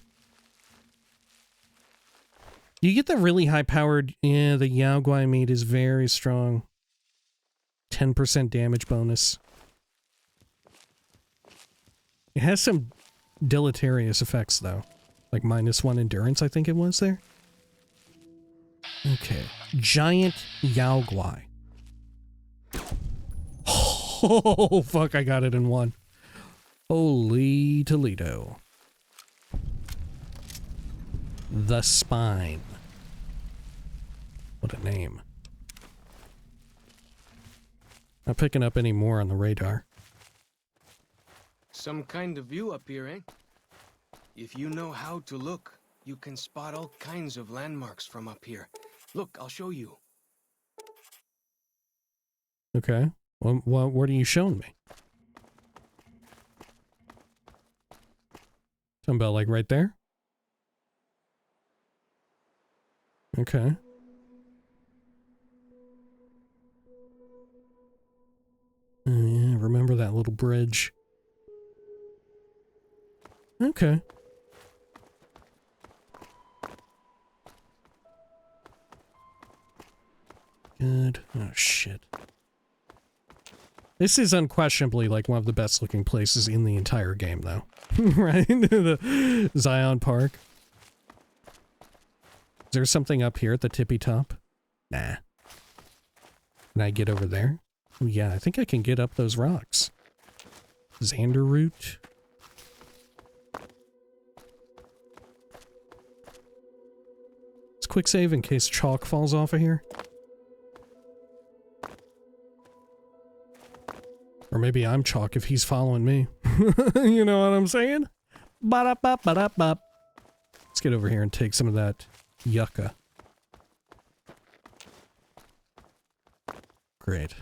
You get the really high-powered... Yeah, the Yaogwai meat is very strong. 10% damage bonus. It has some deleterious effects, though. Like -1 endurance, I think it was there. Okay. Giant Yaogwai. Oh, fuck, I got it in one. Holy Toledo. The Spine. What a name. Not picking up any more on the radar. Some kind of view up here, eh? If you know how to look, you can spot all kinds of landmarks from up here. Look, I'll show you. Okay. Well, what are you showing me? Talking about, like, right there? Okay. Oh, yeah, remember that little bridge. Okay. Good. Oh, shit. This is unquestionably, like, one of the best looking places in the entire game, though. Right? The Zion Park. Is there something up here at the tippy top? Nah. Can I get over there? Oh, yeah, I think I can get up those rocks. Xander root. Let's quick save in case chalk falls off of here. Or maybe I'm chalk if he's following me. You know what I'm saying? Ba-da-bop, ba-da-bop. Let's get over here and take some of that yucca. Great.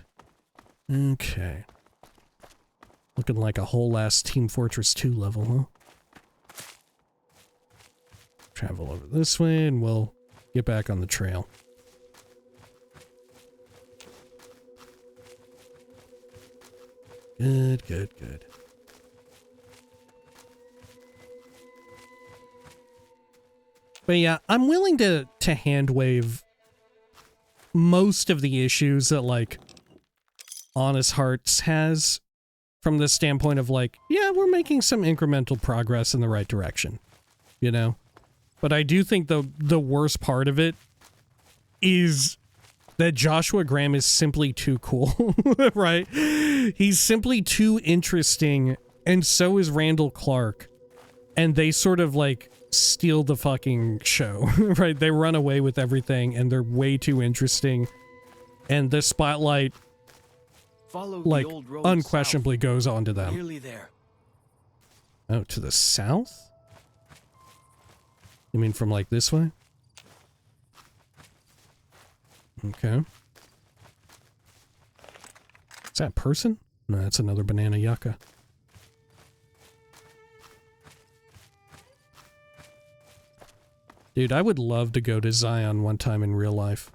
Okay. Looking like a whole last Team Fortress 2 level, huh? Travel over this way and we'll get back on the trail. Good, good, good. But yeah, I'm willing to hand wave most of the issues that, like, Honest Hearts has from the standpoint of like, yeah, we're making some incremental progress in the right direction, you know? But I do think the worst part of it is that Joshua Graham is simply too cool, right? He's simply too interesting, and so is Randall Clark. And they sort of like steal the fucking show, right? They run away with everything, and they're way too interesting. And the spotlight, Follow like, the old road unquestionably south. goes on to them. Nearly there. Oh, to the south? You mean from like this way? Okay. Is that a person? No, that's another banana yucca. Dude, I would love to go to Zion one time in real life.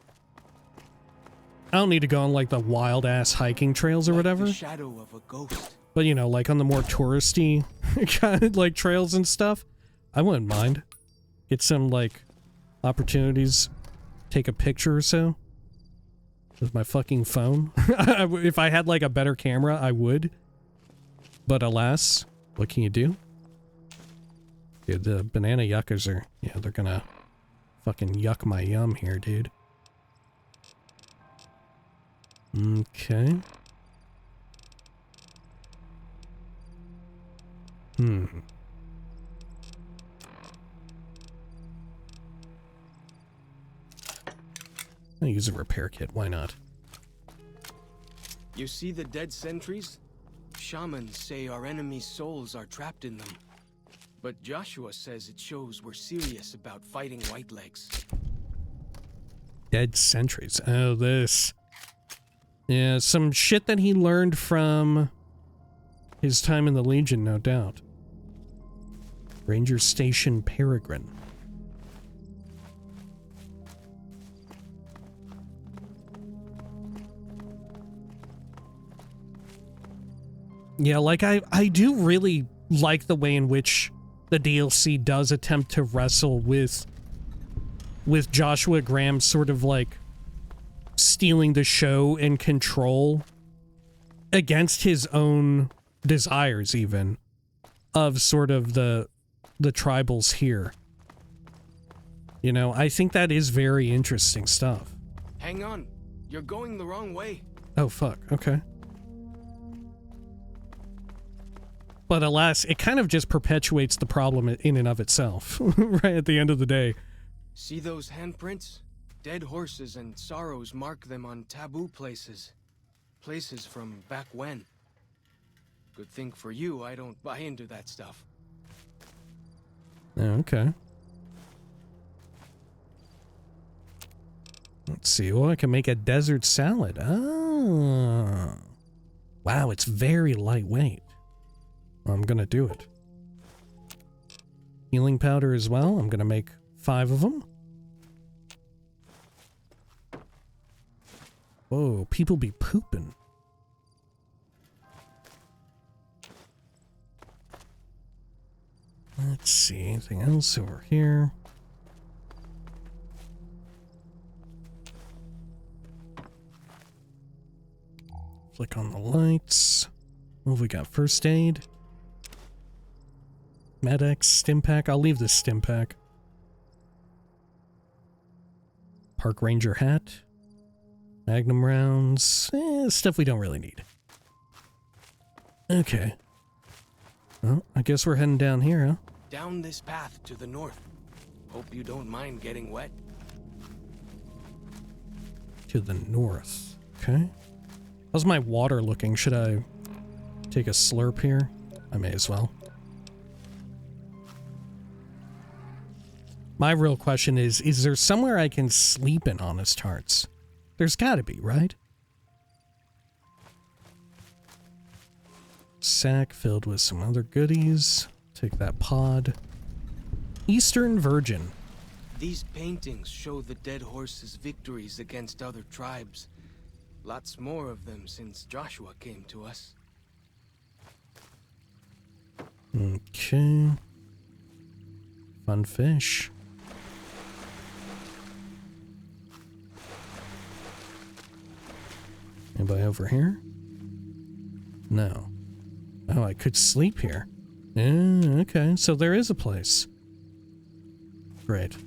I don't need to go on like the wild ass hiking trails or Like whatever. the shadow of a ghost. But you know, like on the more touristy kind of like trails and stuff, I wouldn't mind. Get some like opportunities, take a picture or so with my fucking phone. If I had like a better camera, I would. But alas, what can you do? Dude, the banana yuccas are, yeah, they're gonna fucking yuck my yum here, dude. Okay. I'll use a repair kit, why not? You see the dead sentries? Shamans say our enemies' souls are trapped in them. But Joshua says it shows we're serious about fighting Whitelegs. Dead sentries. Oh, this. Yeah, some shit that he learned from his time in the Legion, no doubt. Ranger Station Peregrine. Yeah, like I do really like the way in which the DLC does attempt to wrestle with Joshua Graham sort of like stealing the show and control against his own desires even of sort of the tribals here. You know, I think that is very interesting stuff. Hang on, you're going the wrong way. Oh fuck, okay. But alas, it kind of just perpetuates the problem in and of itself, right at the end of the day. See those handprints? Dead horses and sorrows mark them on taboo places. Places from back when. Good thing for you, I don't buy into that stuff. Oh, okay. Let's see. Well, I can make a desert salad. Oh. Wow, it's very lightweight. I'm gonna do it. Healing powder as well. I'm gonna make 5 of them. Whoa, people be pooping. Let's see, anything else over here? Flick on the lights. What have we got? First aid. Med-X, stim pack. I'll leave this stim pack. Park Ranger hat. Magnum rounds. Stuff we don't really need. Okay. Well, I guess we're heading down here, huh? Down this path to the north. Hope you don't mind getting wet. To the north. Okay. How's my water looking? Should I take a slurp here? I may as well. My real question is there somewhere I can sleep in Honest Hearts? There's gotta be, right? Sack filled with some other goodies. Take that pod. Eastern Virgin. These paintings show the dead horse's victories against other tribes. Lots more of them since Joshua came to us. Okay. Fun fish. Anybody over here? No. Oh, I could sleep here. Okay, so there is a place. Great.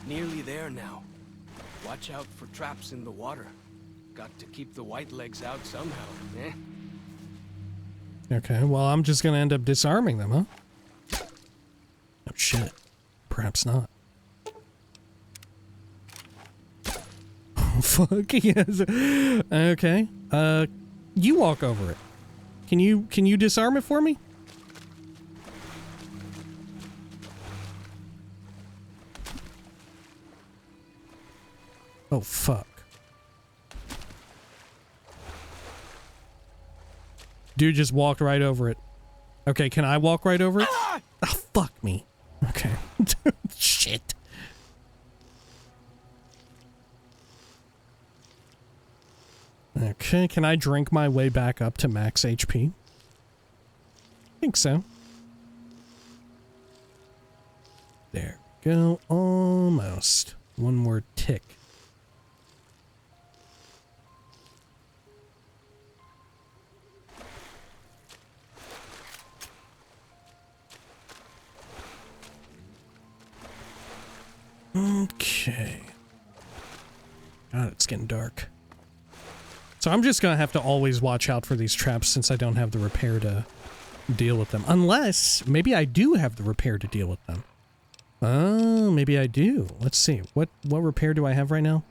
Nearly there now. Watch out for traps in the water. Got to keep the white legs out somehow, eh? Okay, well, I'm just gonna end up disarming them, huh? Oh, shit. Perhaps not. Oh, fuck, yes. Okay. You walk over it. Can you disarm it for me? Oh, fuck. Dude just walked right over it. Okay, can I walk right over it? Oh, fuck me. Okay. Shit. Okay, can I drink my way back up to max HP? I think so. There we go. Almost. One more tick. Okay. God, it's getting dark. So I'm just gonna have to always watch out for these traps since I don't have the repair to deal with them. Unless, maybe I do have the repair to deal with them. Oh, maybe I do. Let's see. What repair do I have right now?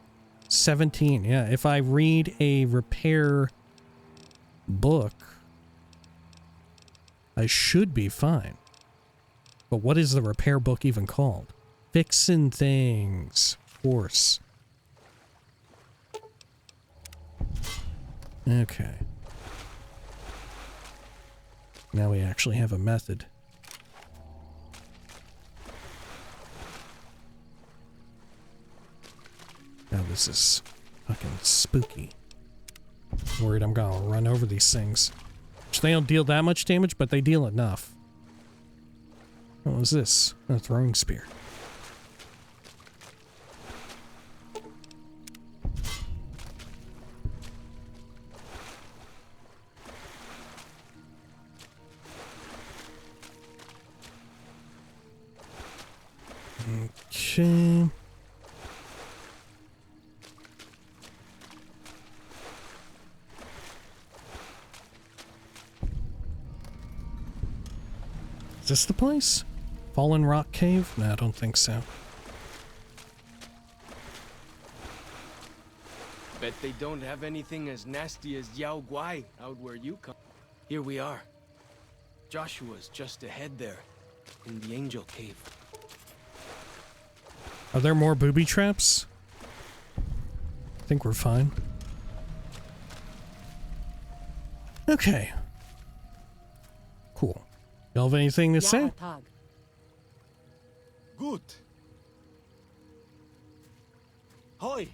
17. Yeah, if I read a repair book, I should be fine. But what is the repair book even called? Fixin' things. Of course. Okay. Now we actually have a method. Now this is fucking spooky. I'm worried I'm gonna run over these things. Which they don't deal that much damage, but they deal enough. What was this? A throwing spear. Okay. Is this the place? Fallen Rock Cave? No, I don't think so. Bet they don't have anything as nasty as Yao Guai out where you come. Here we are. Joshua's just ahead there, in the Angel Cave. Are there more booby traps? I think we're fine. Okay. Cool. Y'all have anything to say? Good. Hoi.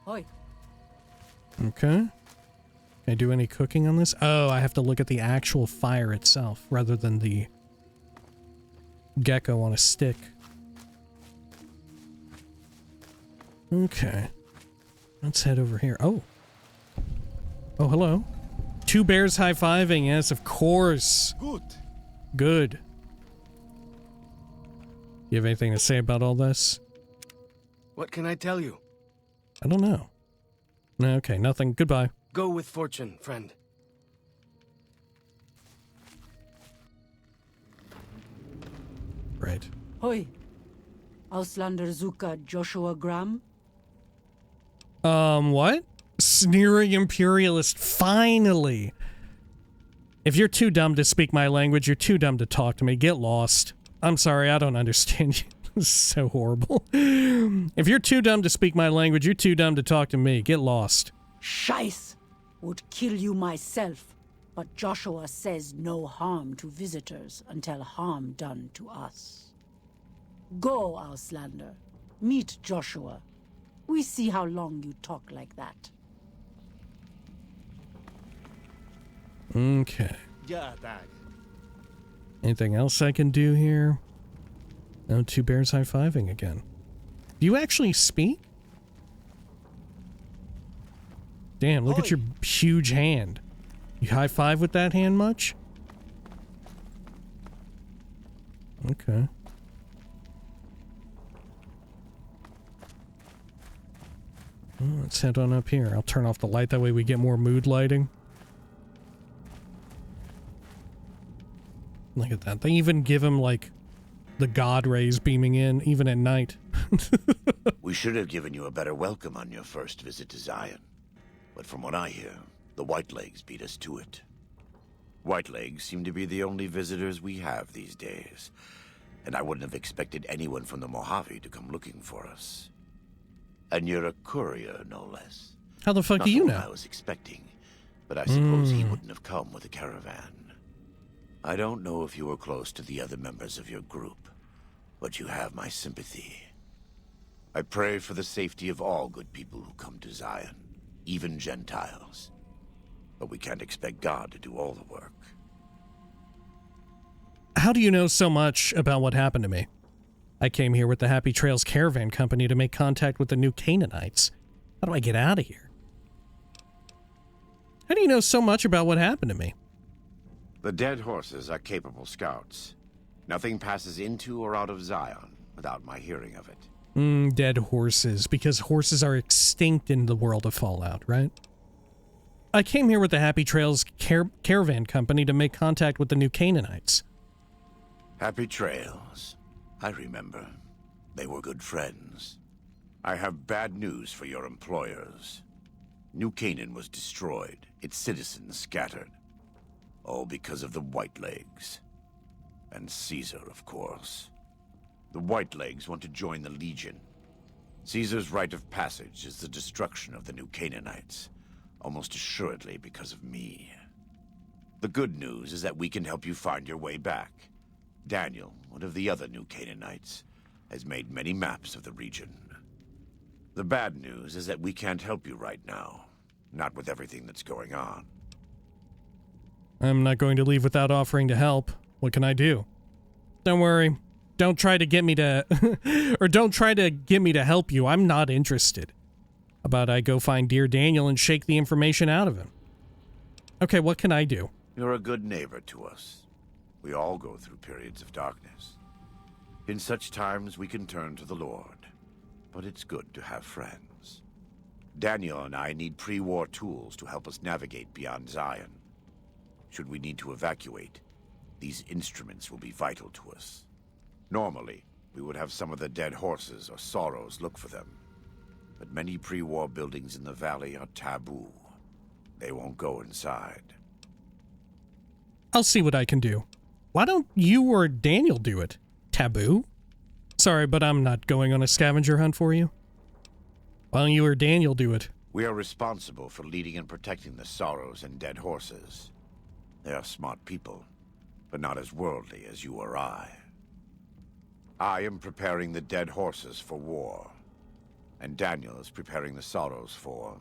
Hoi. Okay. Can I do any cooking on this? Oh, I have to look at the actual fire itself rather than the gecko on a stick. Okay. Let's head over here. Oh. Oh, hello. Two bears high-fiving. Yes, of course. Good. Good. You have anything to say about all this? What can I tell you? I don't know. No, okay, nothing. Goodbye. Go with fortune, friend. Right. Hoi. Auslander Zuka Joshua Graham? What? Sneering imperialist, finally! If you're too dumb to speak my language, you're too dumb to talk to me. Get lost. I'm sorry, I don't understand you. This is so horrible. If you're too dumb to speak my language, you're too dumb to talk to me. Get lost. Scheiß! Would kill you myself, but Joshua says no harm to visitors until harm done to us. Go, Auslander. Meet Joshua. We see how long you talk like that. Okay. Yeah, Dad. Anything else I can do here? No, two bears high-fiving again. Do you actually speak? Damn, look at your huge hand. You high five with that hand much? Okay. Well, let's head on up here. I'll turn off the light, that way we get more mood lighting. Look at that. They even give him, like, the god rays beaming in, even at night. We should have given you a better welcome on your first visit to Zion. But from what I hear, the Whitelegs beat us to it. Whitelegs seem to be the only visitors we have these days, and I wouldn't have expected anyone from the Mojave to come looking for us. And you're a courier, no less. How the fuck Not do you the one know? I was expecting, but I suppose he wouldn't have come with a caravan. I don't know if you were close to the other members of your group, but you have my sympathy. I pray for the safety of all good people who come to Zion, even Gentiles. But we can't expect God to do all the work. How do you know so much about what happened to me? I came here with the Happy Trails Caravan Company to make contact with the new Canaanites. How do I get out of here? How do you know so much about what happened to me? The dead horses are capable scouts. Nothing passes into or out of Zion without my hearing of it. Dead horses, because horses are extinct in the world of Fallout, right? I came here with the Happy Trails Caravan Company to make contact with the new Canaanites. Happy Trails. I remember. They were good friends. I have bad news for your employers. New Canaan was destroyed, its citizens scattered. All because of the Whitelegs. And Caesar, of course. The Whitelegs want to join the Legion. Caesar's rite of passage is the destruction of the new Canaanites, almost assuredly because of me. The good news is that we can help you find your way back. Daniel, one of the other new Canaanites, has made many maps of the region. The bad news is that we can't help you right now, not with everything that's going on. I'm not going to leave without offering to help. What can I do? Don't worry. Don't try to get me to... or don't try to get me to help you. I'm not interested. How about I go find dear Daniel and shake the information out of him? Okay, what can I do? You're a good neighbor to us. We all go through periods of darkness. In such times, we can turn to the Lord. But it's good to have friends. Daniel and I need pre-war tools to help us navigate beyond Zion. Should we need to evacuate, these instruments will be vital to us. Normally, we would have some of the dead horses or sorrows look for them. But many pre-war buildings in the valley are taboo. They won't go inside. I'll see what I can do. Why don't you or Daniel do it? Taboo? Sorry, but I'm not going on a scavenger hunt for you. Why don't you or Daniel do it? We are responsible for leading and protecting the sorrows and dead horses. They are smart people, but not as worldly as you or I. I am preparing the dead horses for war, and Daniel is preparing the sorrows for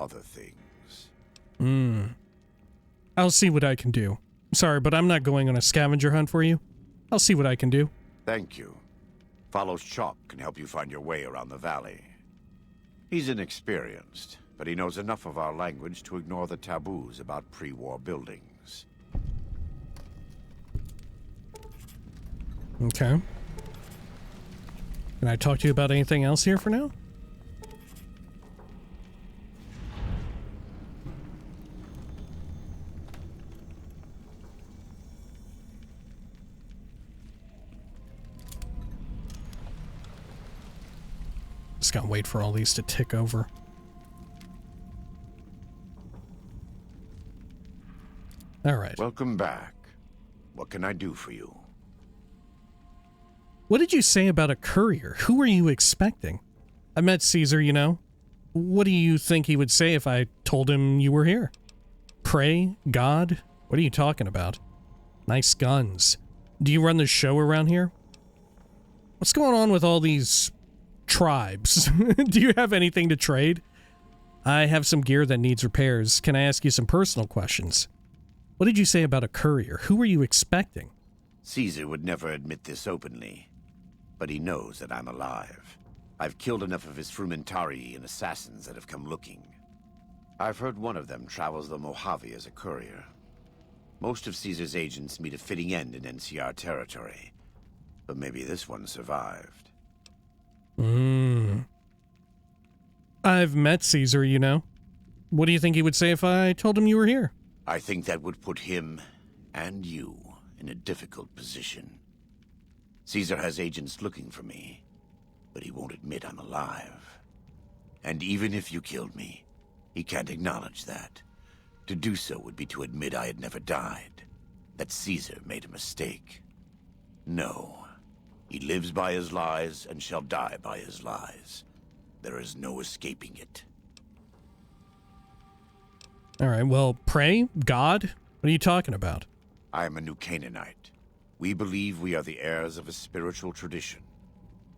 other things. I'll see what I can do. Sorry, but I'm not going on a scavenger hunt for you. I'll see what I can do. Thank you. Follow Chalk can help you find your way around the valley. He's inexperienced, but he knows enough of our language to ignore the taboos about pre-war buildings. Okay. Can I talk to you about anything else here for now? Just gotta wait for all these to tick over. All right. Welcome back. What can I do for you? What did you say about a courier? Who were you expecting? I met Caesar, you know. What do you think he would say if I told him you were here? Pray? God? What are you talking about? Nice guns. Do you run the show around here? What's going on with all these tribes? Do you have anything to trade? I have some gear that needs repairs. Can I ask you some personal questions? What did you say about a courier? Who were you expecting? Caesar would never admit this openly, but he knows that I'm alive. I've killed enough of his frumentari and assassins that have come looking. I've heard one of them travels the Mojave as a courier. Most of Caesar's agents meet a fitting end in NCR territory. But maybe this one survived. I've met Caesar, you know. What do you think he would say if I told him you were here? I think that would put him and you in a difficult position. Caesar has agents looking for me, but he won't admit I'm alive. And even if you killed me, he can't acknowledge that. To do so would be to admit I had never died, that Caesar made a mistake. No, he lives by his lies and shall die by his lies. There is no escaping it. All right, well, pray? God? What are you talking about? I am a New Canaanite. We believe we are the heirs of a spiritual tradition,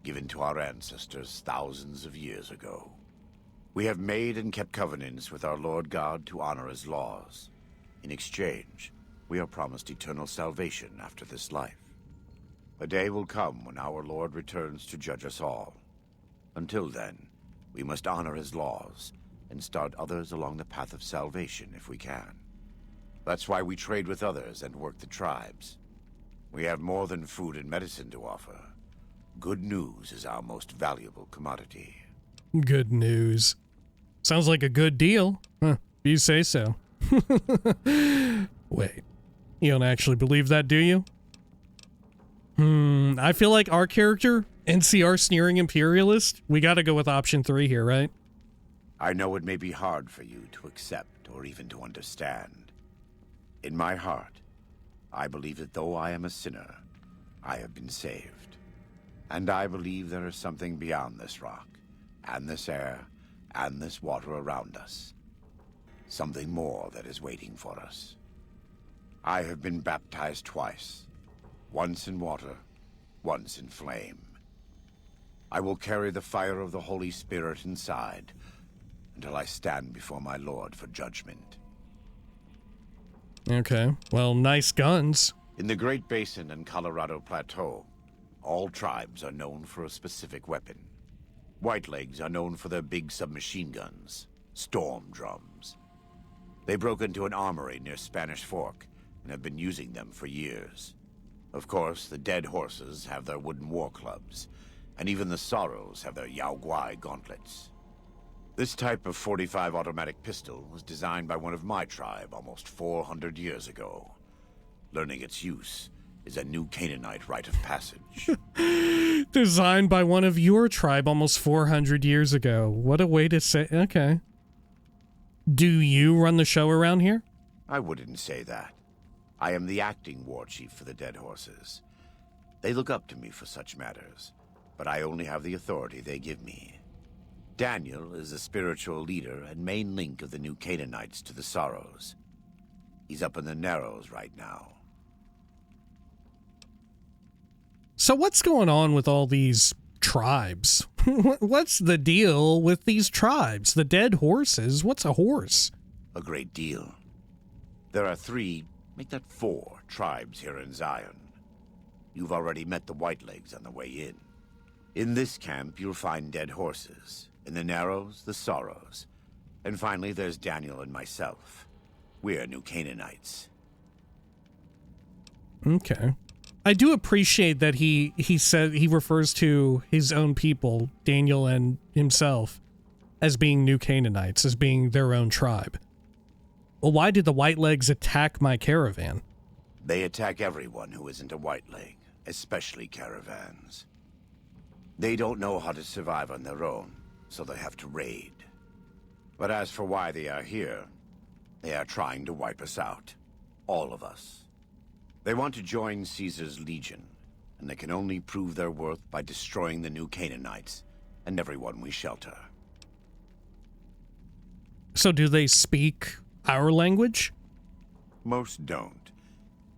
given to our ancestors thousands of years ago. We have made and kept covenants with our Lord God to honor his laws. In exchange, we are promised eternal salvation after this life. A day will come when our Lord returns to judge us all. Until then, we must honor his laws and start others along the path of salvation if we can. That's why we trade with others and work the tribes. We have more than food and medicine to offer. Good news is our most valuable commodity. Good news. Sounds like a good deal. Huh, you say so. Wait, you don't actually believe that, do you? I feel like our character, NCR sneering imperialist, we gotta go with option 3 here, right? I know it may be hard for you to accept or even to understand. In my heart, I believe that though I am a sinner, I have been saved. And I believe there is something beyond this rock, and this air, and this water around us. Something more that is waiting for us. I have been baptized twice. Once in water, once in flame. I will carry the fire of the Holy Spirit inside until I stand before my Lord for judgment. Okay, well, nice guns. In the Great Basin and Colorado Plateau, all tribes are known for a specific weapon. Whitelegs are known for their big submachine guns, storm drums. They broke into an armory near Spanish Fork and have been using them for years. Of course, the dead horses have their wooden war clubs, and even the Sorrows have their Yao Guai gauntlets. This type of .45 automatic pistol was designed by one of my tribe almost 400 years ago. Learning its use is a New Canaanite rite of passage. Designed by one of your tribe almost 400 years ago. What a way to say... Okay. Do you run the show around here? I wouldn't say that. I am the acting war chief for the dead horses. They look up to me for such matters, but I only have the authority they give me. Daniel is the spiritual leader and main link of the New Canaanites to the Sorrows. He's up in the Narrows right now. So what's going on with all these tribes? What's the deal with these tribes? The dead horses? What's a horse? A great deal. There are 3, make that 4 tribes here in Zion. You've already met the Whitelegs on the way in. In this camp, you'll find dead horses. In the Narrows, the Sorrows. And finally, there's Daniel and myself. We're New Canaanites. Okay. I do appreciate that he said he refers to his own people, Daniel and himself, as being New Canaanites, as being their own tribe. Well, why did the Whitelegs attack my caravan? They attack everyone who isn't a Whiteleg, especially caravans. They don't know how to survive on their own, so they have to raid. But as for why they are here, they are trying to wipe us out. All of us. They want to join Caesar's legion, and they can only prove their worth by destroying the New Canaanites and everyone we shelter. So do they speak our language? Most don't.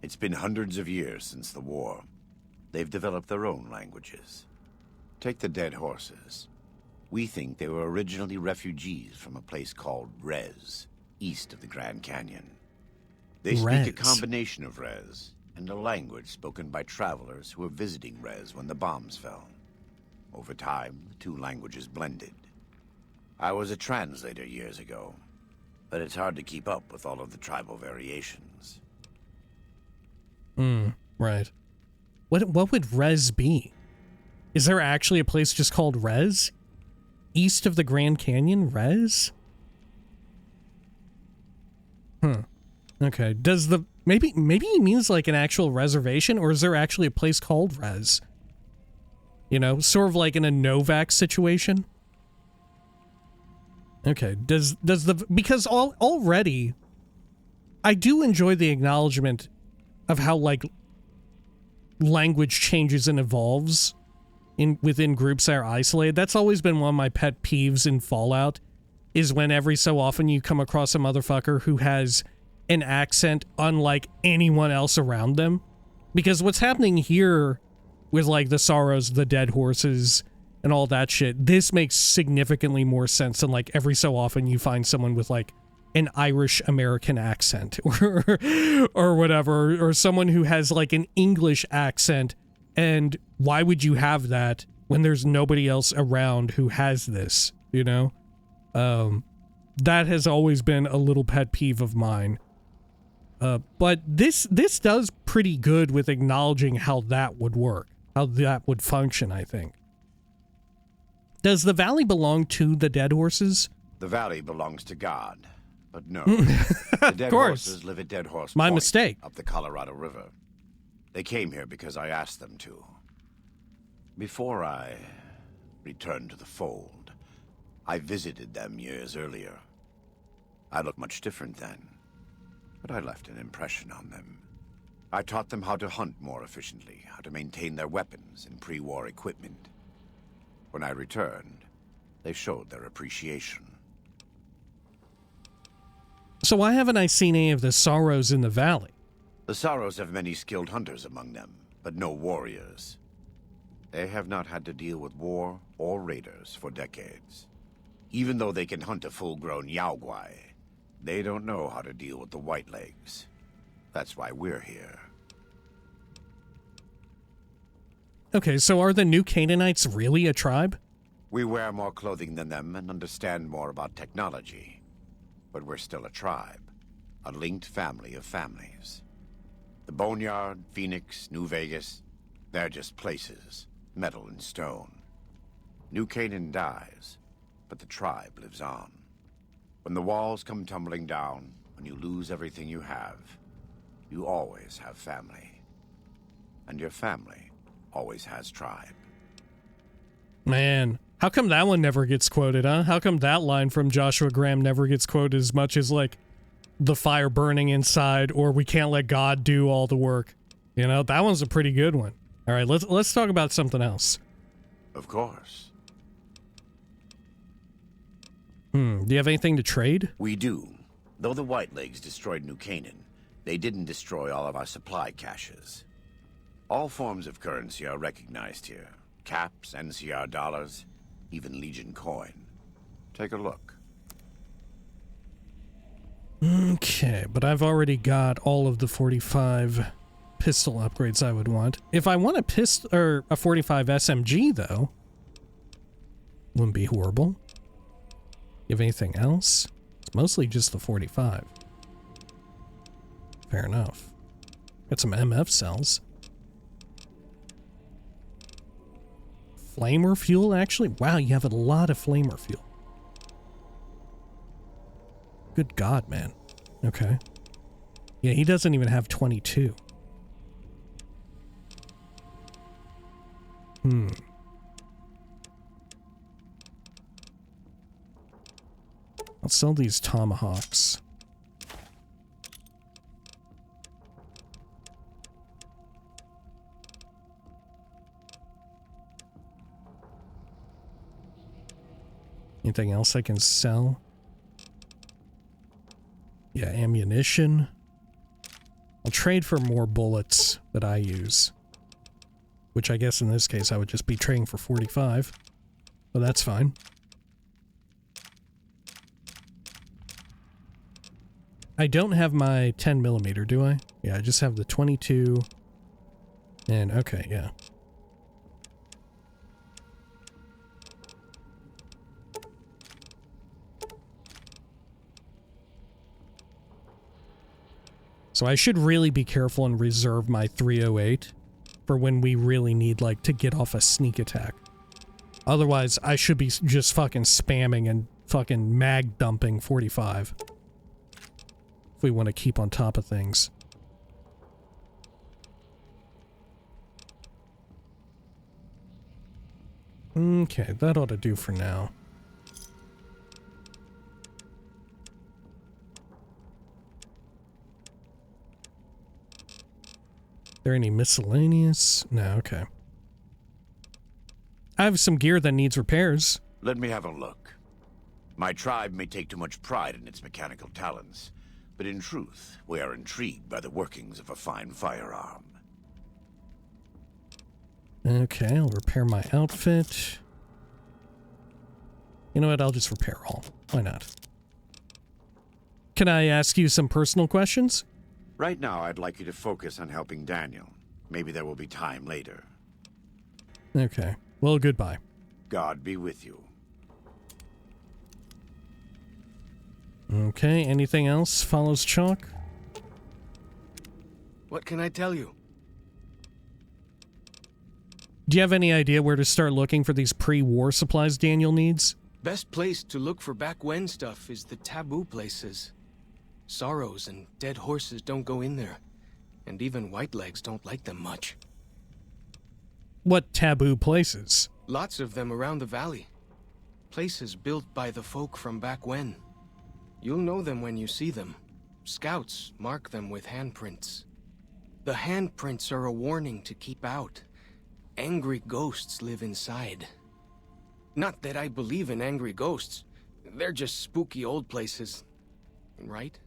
It's been hundreds of years since the war. They've developed their own languages. Take the dead horses. We think they were originally refugees from a place called Rez, east of the Grand Canyon. They speak a combination of Rez and a language spoken by travelers who were visiting Rez when the bombs fell. Over time, the 2 languages blended. I was a translator years ago. but it's hard to keep up with all of the tribal variations. Right. What would Res be? Is there actually a place just called Res? East of the Grand Canyon, Res? Okay. Does the maybe he means like an actual reservation, or is there actually a place called Res? You know, sort of like in a Novak situation. Okay. Because already I do enjoy the acknowledgement of how like language changes and evolves within groups that are isolated. That's always been one of my pet peeves in Fallout, is when every so often you come across a motherfucker who has an accent unlike anyone else around them. Because what's happening here with like the Sorrows, the Dead Horses, and all that shit, this makes significantly more sense than like every so often you find someone with like an Irish American accent or whatever, or someone who has like an English accent. And why would you have that when there's nobody else around who has this, you know? That has always been a little pet peeve of mine. But this does pretty good with acknowledging how that would work, how that would function, I think. Does the valley belong to the Dead Horses? The valley belongs to God, but no. The Dead Horses live at Dead Horse My Point, mistake. up the Colorado River. They came here because I asked them to. Before I returned to the fold, I visited them years earlier. I looked much different then, but I left an impression on them. I taught them how to hunt more efficiently, how to maintain their weapons and pre-war equipment. When I returned, they showed their appreciation. So why haven't I seen any of the Sorrows in the valley? The Sorrows have many skilled hunters among them, but no warriors. They have not had to deal with war or raiders for decades. Even though they can hunt a full-grown Yaogwai, they don't know how to deal with the Whitelegs. That's why we're here. Okay, so are the New Canaanites really a tribe? We wear more clothing than them and understand more about technology. But we're still a tribe, a linked family of families. The Boneyard, Phoenix, New Vegas, they're just places, metal and stone. New Canaan dies, but the tribe lives on. When the walls come tumbling down, when you lose everything you have, you always have family. And your family always has tribe. Man, how come that one never gets quoted, huh? How come that line from Joshua Graham never gets quoted as much as, like, the fire burning inside, or we can't let God do all the work? You know, that one's a pretty good one. All right, let's talk about something else. Of course. Do you have anything to trade? We do. Though the Whitelegs destroyed New Canaan, they didn't destroy all of our supply caches. All forms of currency are recognized here. Caps, NCR dollars, even Legion coin. Take a look. Okay, but I've already got all of the 45 pistol upgrades I would want. If I want a 45 SMG, though, wouldn't be horrible. You have anything else? It's mostly just the 45. Fair enough. Got some MF cells. Flamer fuel, actually? Wow, you have a lot of flamer fuel. Good God, man. Okay. Yeah, he doesn't even have 22. I'll sell these tomahawks. Anything else I can sell? Yeah, ammunition. I'll trade for more bullets that I use. Which I guess in this case I would just be trading for 45. But that's fine. I don't have my 10mm, do I? Yeah, I just have the 22. And okay, yeah. So I should really be careful and reserve my 308 for when we really need, like, to get off a sneak attack. Otherwise, I should be just fucking spamming and fucking mag dumping 45. If we want to keep on top of things. Okay, that ought to do for now. There any miscellaneous? No, okay. I have some gear that needs repairs. Let me have a look. My tribe may take too much pride in its mechanical talents, but in truth, we are intrigued by the workings of a fine firearm. Okay, I'll repair my outfit. You know what? I'll just repair all. Why not? Can I ask you some personal questions? Right now, I'd like you to focus on helping Daniel. Maybe there will be time later. Okay. Well, goodbye. God be with you. Okay, anything else follows chalk? What can I tell you? Do you have any idea where to start looking for these pre-war supplies Daniel needs? Best place to look for back when stuff is the taboo places. Sorrows and dead horses don't go in there, and even Whitelegs don't like them much. What taboo places? Lots of them around the valley. Places built by the folk from back when. You'll know them when you see them. Scouts mark them with handprints. The handprints are a warning to keep out. Angry ghosts live inside. Not that I believe in angry ghosts. They're just spooky old places. Right?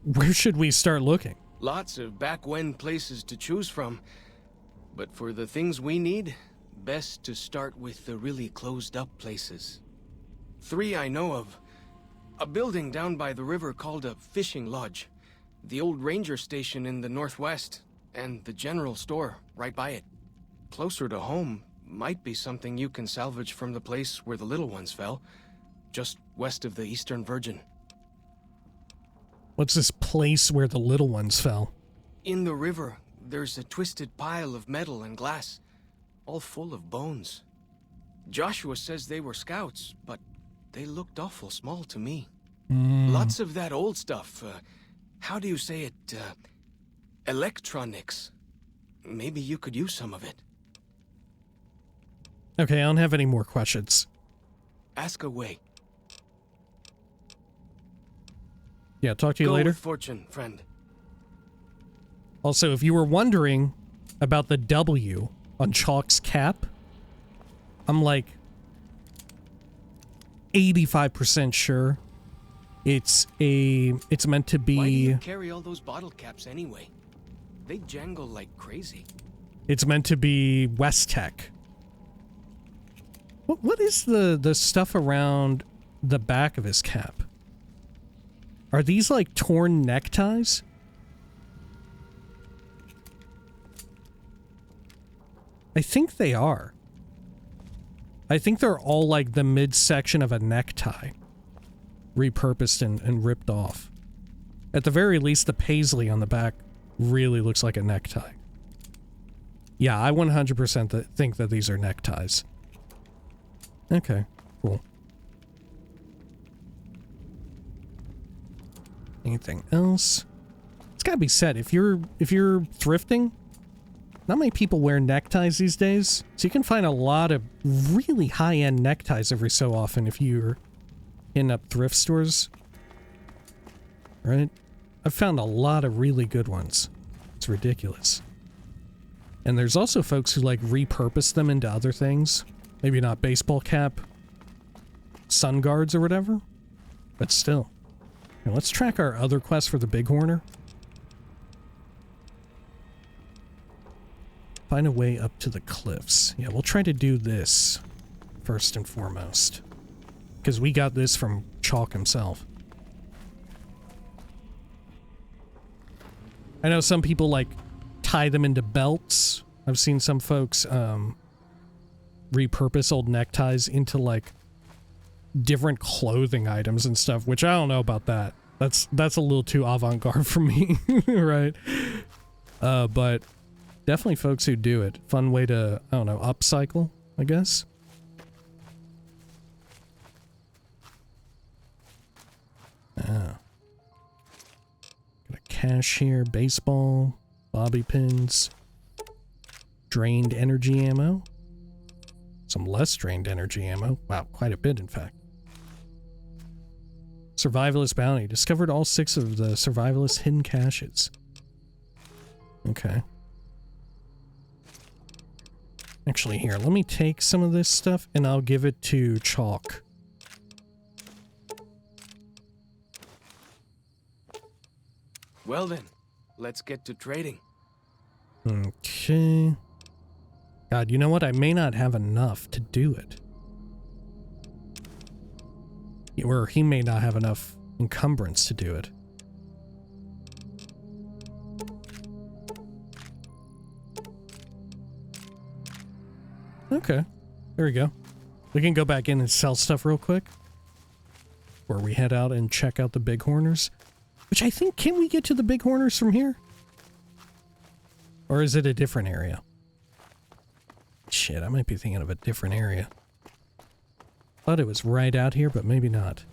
Where should we start looking? Lots of back when places to choose from. But for the things we need, best to start with the really closed up places. 3 I know of. A building down by the river called a fishing lodge. The old ranger station in the northwest. And the general store right by it. Closer to home might be something you can salvage from the place where the little ones fell. Just west of the Eastern Virgin. What's this place where the little ones fell? In the river, there's a twisted pile of metal and glass, all full of bones. Joshua says they were scouts, but they looked awful small to me. Lots of that old stuff, how do you say it, electronics. Maybe you could use some of it. Okay, I don't have any more questions. Ask away. Yeah, talk to you Go later. with fortune, friend. Also, if you were wondering about the W on Chalk's cap, I'm like 85% sure it's meant to be... Why do you carry all those bottle caps anyway? They jangle like crazy. It's meant to be West Tech. What is the stuff around the back of his cap? Are these like torn neckties? I think they are. I think they're all like the midsection of a necktie. Repurposed and ripped off. At the very least, the paisley on the back really looks like a necktie. Yeah, I 100% think that these are neckties. Okay, cool. Anything else? It's gotta be said, if you're thrifting, not many people wear neckties these days, so you can find a lot of really high-end neckties every so often if you're hitting up thrift stores. Right? I've found a lot of really good ones. It's ridiculous. And there's also folks who like repurpose them into other things. Maybe not baseball cap, sun guards or whatever, but still. Now let's track our other quest for the Bighorner. Find a way up to the cliffs. Yeah, we'll try to do this first and foremost. Because we got this from Chalk himself. I know some people like tie them into belts. I've seen some folks repurpose old neckties into like different clothing items and stuff, which I don't know about that. That's a little too avant-garde for me, right? But definitely folks who do it. Fun way to, I don't know, upcycle, I guess. Ah. Got a cache here, baseball, bobby pins, drained energy ammo. Some less drained energy ammo. Wow, quite a bit, in fact. Survivalist bounty. Discovered all 6 of the survivalist hidden caches. Okay. Actually, here, let me take some of this stuff and I'll give it to Chalk. Well then, let's get to trading. Okay. God, you know what? I may not have enough to do it. Or he may not have enough encumbrance to do it. Okay. There we go. We can go back in and sell stuff real quick. Or we head out and check out the Bighorners. Which I think, can we get to the Bighorners from here? Or is it a different area? Shit, I might be thinking of a different area. Thought it was right out here, but maybe not.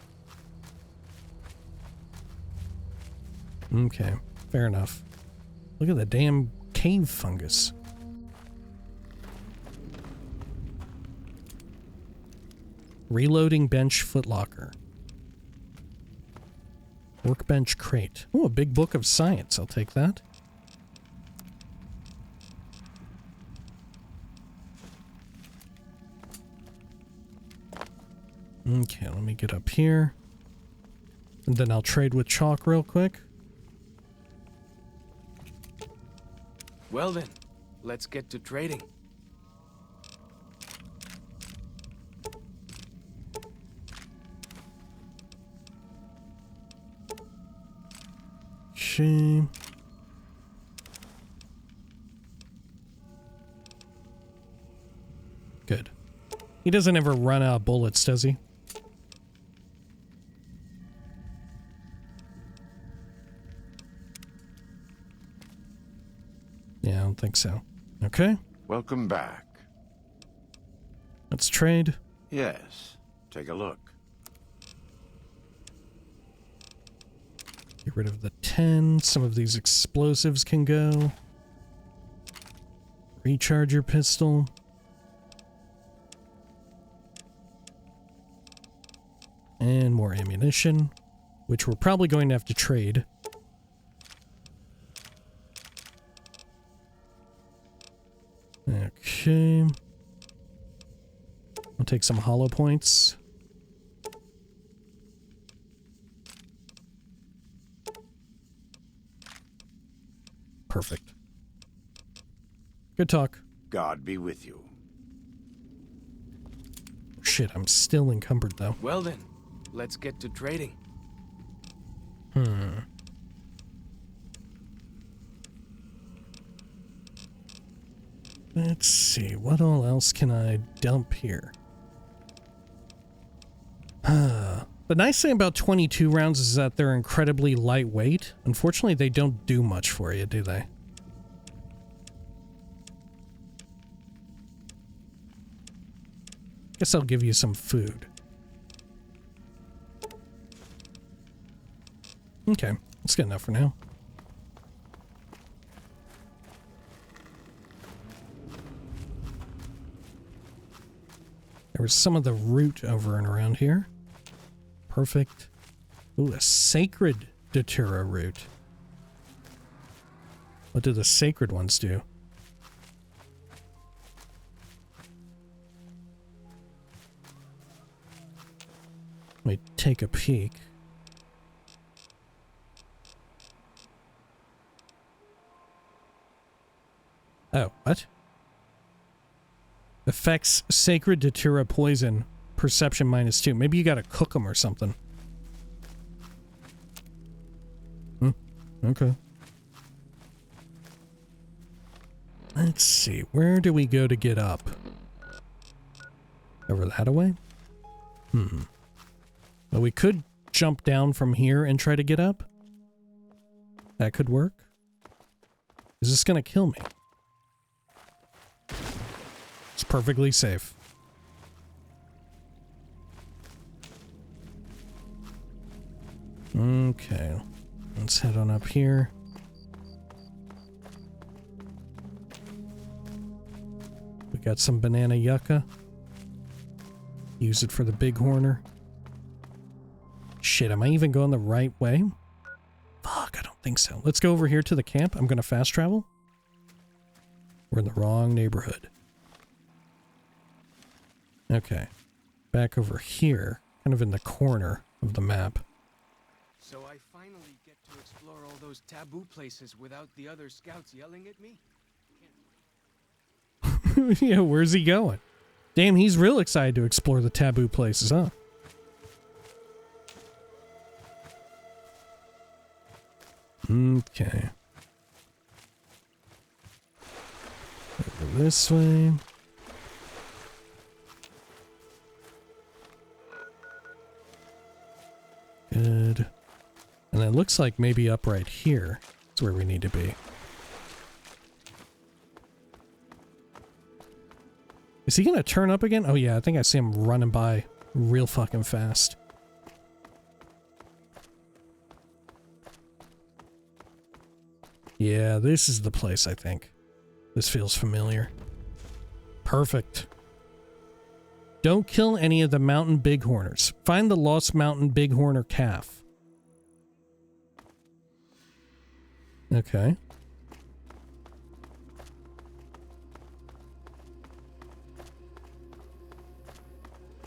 Okay, fair enough. Look at the damn cave fungus. Reloading bench footlocker. Workbench crate. Oh, a big book of science. I'll take that. Okay, let me get up here. And then I'll trade with Chalk real quick. Well then, let's get to trading. Shame. Good. He doesn't ever run out of bullets, does he? Yeah, I don't think so. Okay. Welcome back. Let's trade. Yes. Take a look. Get rid of the 10. Some of these explosives can go. Recharge your pistol. And more ammunition, which we're probably going to have to trade. Okay. I'll take some hollow points. Perfect. Good talk. God be with you. Shit, I'm still encumbered though. Well then, let's get to trading. Let's see, what all else can I dump here? The nice thing about 22 rounds is that they're incredibly lightweight. Unfortunately, they don't do much for you, do they? Guess I'll give you some food. Okay, that's good enough for now. There was some of the root over and around here. Perfect. Ooh, a sacred Datura root. What do the sacred ones do? Let me take a peek. Oh, what? Affects sacred Datura poison. Perception -2. Maybe you gotta cook them or something. Okay. Let's see. Where do we go to get up? Over that way? Well, we could jump down from here and try to get up? That could work. Is this gonna kill me? It's perfectly safe. Okay. Let's head on up here. We got some banana yucca. Use it for the bighorner. Shit, am I even going the right way? Fuck, I don't think so. Let's go over here to the camp. I'm gonna fast travel. We're in the wrong neighborhood. Okay. Back over here, kind of in the corner of the map. So I finally get to explore all those taboo places without the other scouts yelling at me? Yeah, where's he going? Damn, he's real excited to explore the taboo places, huh? Okay. Over this way. Good. And it looks like maybe up right here is where we need to be. Is he gonna turn up again? Oh yeah, I think I see him running by real fucking fast. Yeah, this is the place, I think. This feels familiar. Perfect. Don't kill any of the mountain bighorners. Find the lost mountain bighorner calf. Okay.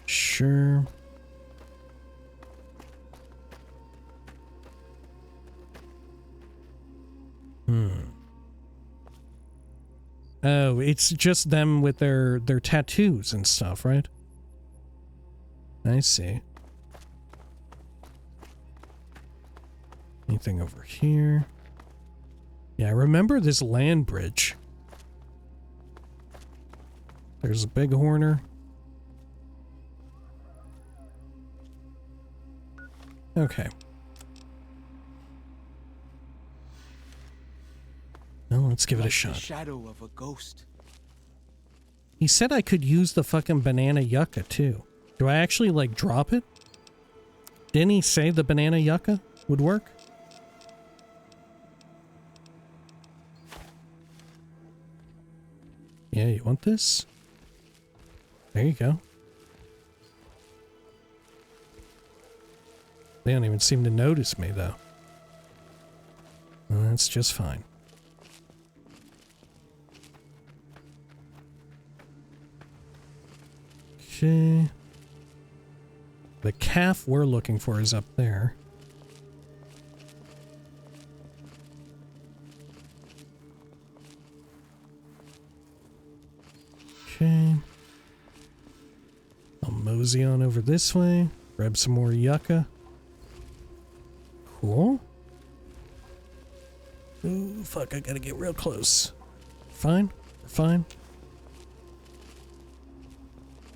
Sure. Oh, it's just them with their tattoos and stuff, right? I see. Anything over here? Yeah, I remember this land bridge. There's a bighorner. Okay. Well, let's give it a shot. The shadow of a ghost. He said I could use the fucking banana yucca too. Do I actually like drop it? Didn't he say the banana yucca would work? Yeah, you want this? There you go. They don't even seem to notice me, though. Well, that's just fine. Okay. The calf we're looking for is up there. Okay. I'll mosey on over this way. Grab some more yucca. Cool. Ooh, fuck, I gotta get real close. Fine. We're fine.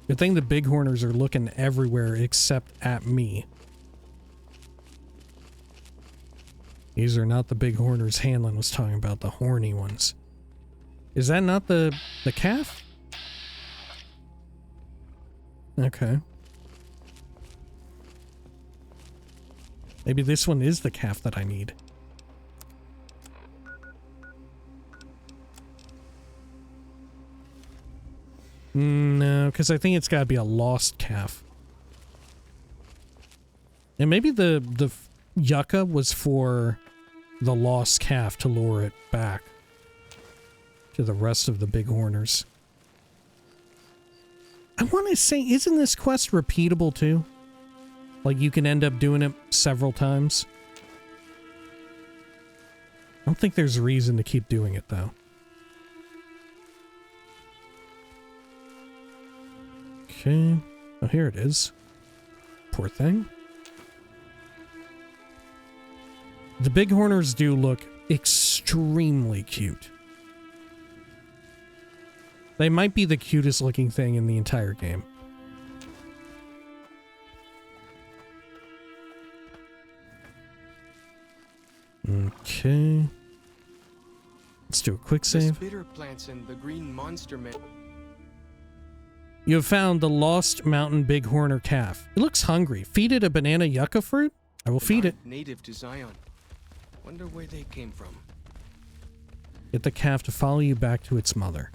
Good thing the bighorners are looking everywhere except at me. These are not the bighorners Hanlon was talking about, the horny ones. Is that not the calf? Okay. Maybe this one is the calf that I need. No, because I think it's got to be a lost calf. And maybe the yucca was for the lost calf to lure it back to the rest of the bighorners. I want to say, isn't this quest repeatable too? Like you can end up doing it several times? I don't think there's a reason to keep doing it though. Okay. Oh, here it is. Poor thing. The bighorners do look extremely cute. They might be the cutest looking thing in the entire game. Okay. Let's do a quick The save. spitter plants and the green monster man. You have found the lost mountain bighorner calf. It looks hungry. Feed it a banana yucca fruit? I will feed it. Native to Zion. Wonder where they came from. Get the calf to follow you back to its mother.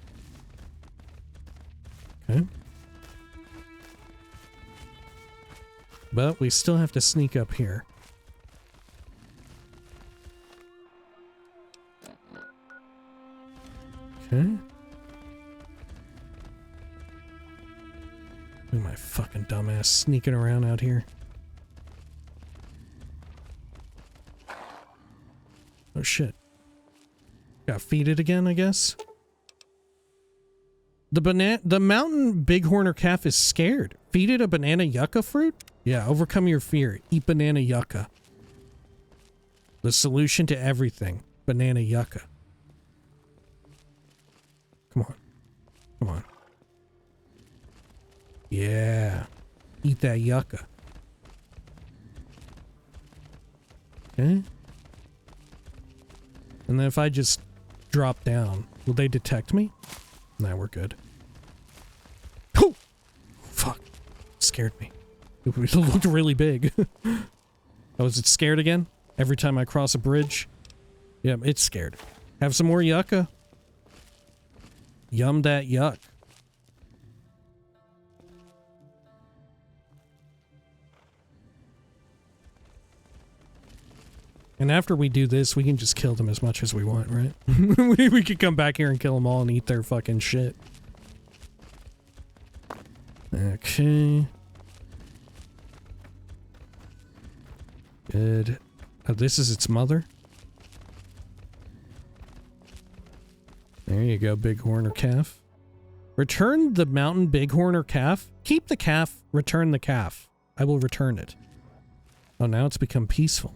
Okay. But we still have to sneak up here. Okay. Look at my fucking dumbass sneaking around out here. Oh shit. Got feed it again, I guess. The mountain bighorner calf is scared. Feed it a banana yucca fruit? Yeah, overcome your fear. Eat banana yucca. The solution to everything. Banana yucca. Come on. Come on. Yeah. Eat that yucca. Okay. And then if I just drop down, will they detect me? Nah, we're good. Oh! Fuck. Scared me. It looked really big. Oh, is it scared again? Every time I cross a bridge? Yeah, it's scared. Have some more yucca. Yum that yuck. And after we do this, we can just kill them as much as we want, right? we could come back here and kill them all and eat their fucking shit. Okay. Good. Oh, this is its mother? There you go, bighorn or calf. Return the mountain bighorn or calf. Keep the calf, return the calf. I will return it. Oh, now it's become peaceful.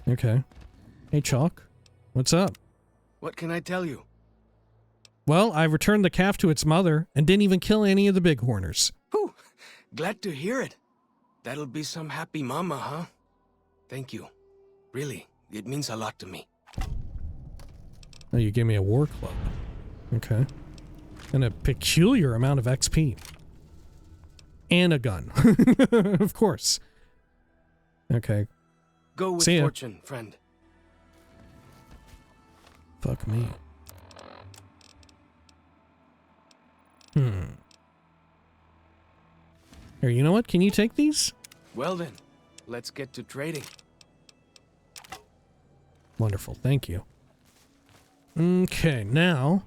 Okay. Hey, Chalk. What's up? What can I tell you? Well, I returned the calf to its mother and didn't even kill any of the bighorners. Whew. Glad to hear it. That'll be some happy mama, huh? Thank you. Really, it means a lot to me. Oh, you gave me a war club. Okay. And a peculiar amount of XP. And a gun. Of course. Okay. Go with See ya. fortune, friend. Fuck me. Here, you know what? Can you take these? Well then, let's get to trading. Wonderful, thank you. Okay, now...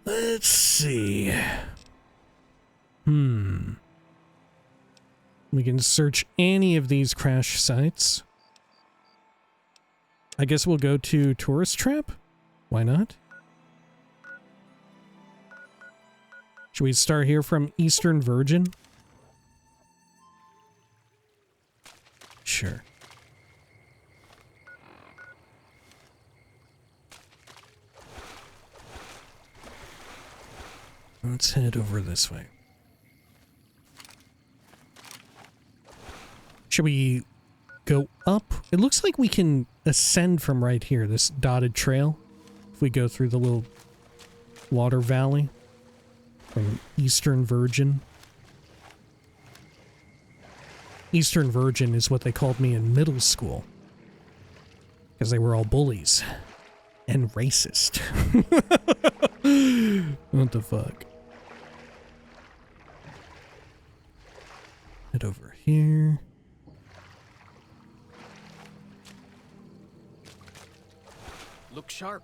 let's see... We can search any of these crash sites. I guess we'll go to Tourist Trap? Why not? Should we start here from Eastern Virgin? Sure. Let's head over this way. Should we go up? It looks like we can ascend from right here, this dotted trail. If we go through the little water valley from Eastern Virgin. Eastern Virgin is what they called me in middle school. Because they were all bullies. And racist. What the fuck? Head over here. Look sharp.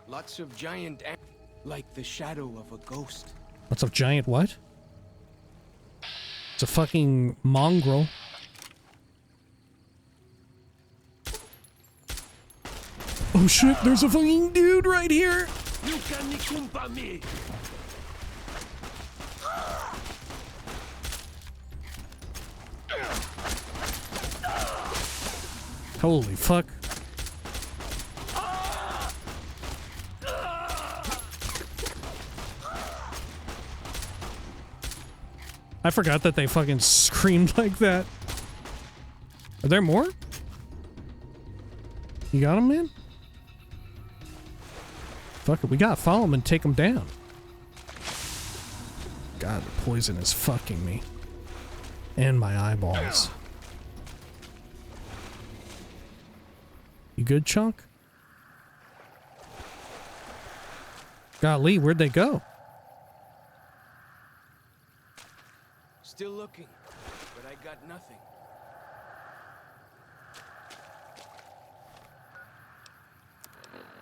Lots of giant like the shadow of a ghost. Lots of giant what? It's a fucking mongrel. Oh shit, there's a fucking dude right here! Holy fuck. I forgot that they fucking screamed like that. Are there more? You got them, man? Fuck it, we gotta follow them and take them down. God, the poison is fucking me. And my eyeballs. You good, Chunk? Golly, where'd they go? Still looking, but I got nothing.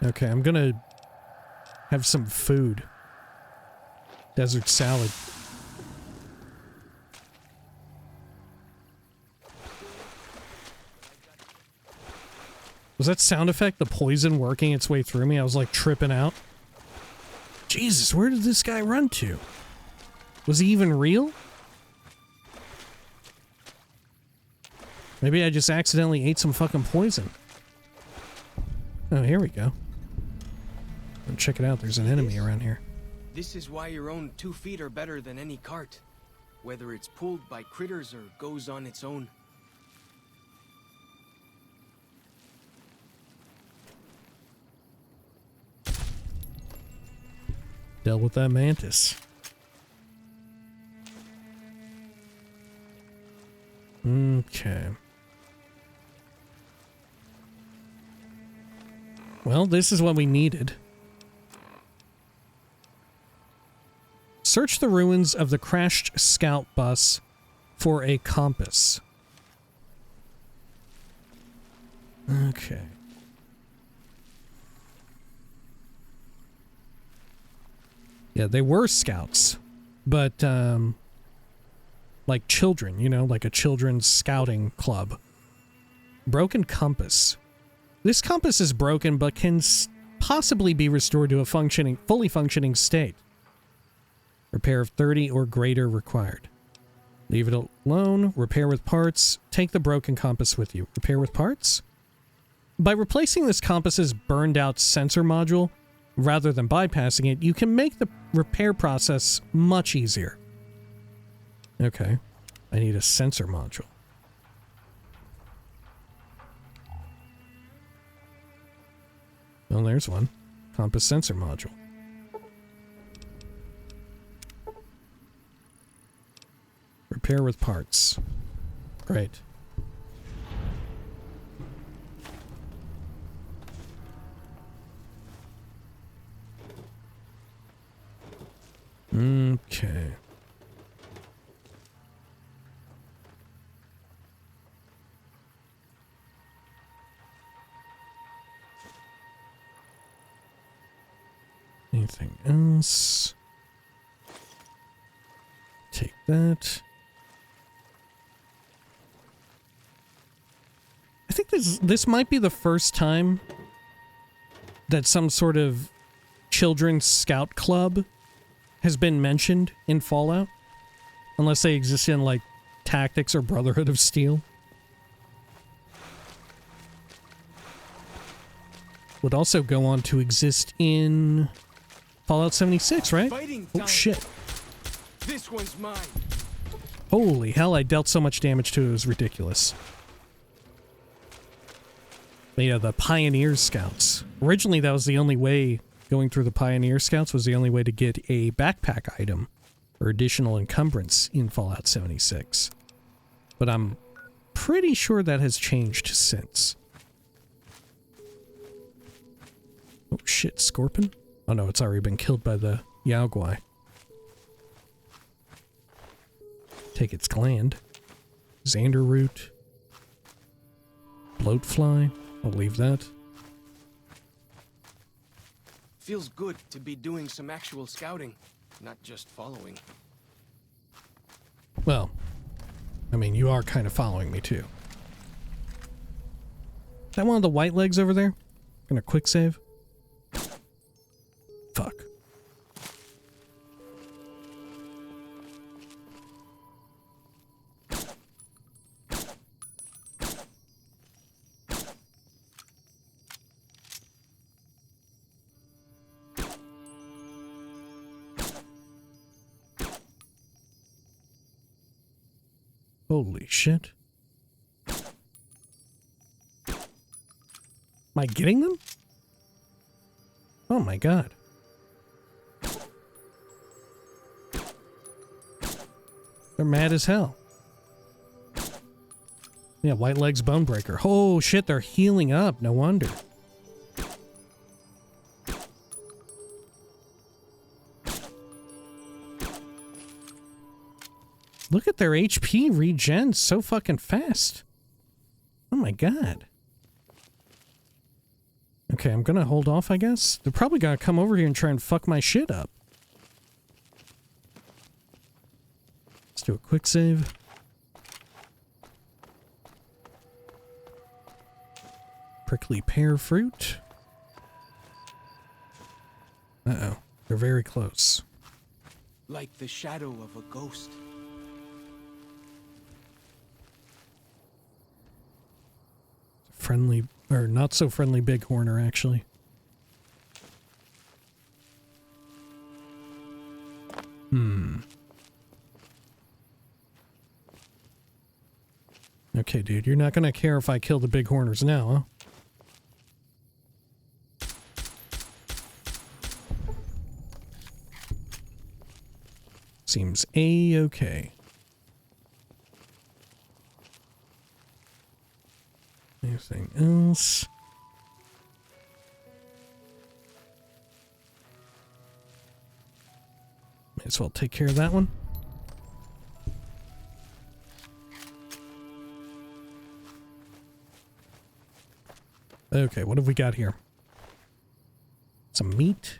Okay, I'm gonna have some food. Desert salad. Was that sound effect the poison working its way through me? I was like tripping out. Jesus, where did this guy run to? Was he even real? Maybe I just accidentally ate some fucking poison. Oh, here we go. Check it out, there's an enemy around here. This is why your own 2 feet are better than any cart. Whether it's pulled by critters or goes on its own. Dealt with that mantis. Okay. Well, this is what we needed. Search the ruins of the crashed scout bus for a compass. Okay. Yeah, they were scouts, but, like children, you know, like a children's scouting club. Broken compass. This compass is broken, but can possibly be restored to a fully functioning state. Repair of 30 or greater required. Leave it alone. Repair with parts. Take the broken compass with you. Repair with parts? By replacing this compass's burned out sensor module, rather than bypassing it, you can make the repair process much easier. Okay. I need a sensor module. Well, there's one. Compass sensor module. Repair with parts. Great. Okay. Anything else? Take that. I think this might be the first time that some sort of children's scout club has been mentioned in Fallout, unless they exist in like Tactics or Brotherhood of Steel. Would also go on to exist in Fallout 76, right? Oh shit. This one's mine. Holy hell, I dealt so much damage to it, it was ridiculous. But yeah, the Pioneer Scouts. Originally that was the only way. Going through the Pioneer Scouts was the only way to get a backpack item or additional encumbrance in Fallout 76. But I'm pretty sure that has changed since. Oh shit, Scorpion? Oh no, it's already been killed by the Yaogwai. Take its gland. Xander root. Bloatfly. I'll leave that. Feels good to be doing some actual scouting, not just following. Well, I mean, you are kind of following me too. Is that one of the white legs over there? Gonna quick save? Fuck. Holy shit. Am I getting them? Oh my god. They're mad as hell. Yeah, White Leg's Bone Breaker. Oh shit, they're healing up. No wonder. Look at their HP regen so fucking fast. Oh my god. Okay, I'm gonna hold off, I guess. They're probably gonna come over here and try and fuck my shit up. Let's do a quick save. Prickly pear fruit. Uh-oh. They're very close. Like the shadow of a ghost. Friendly, or not so friendly bighorner, actually. Okay, dude, you're not gonna care if I kill the bighorners now, huh? Seems a-okay. Anything else? Might as well take care of that one. Okay, what have we got here? Some meat.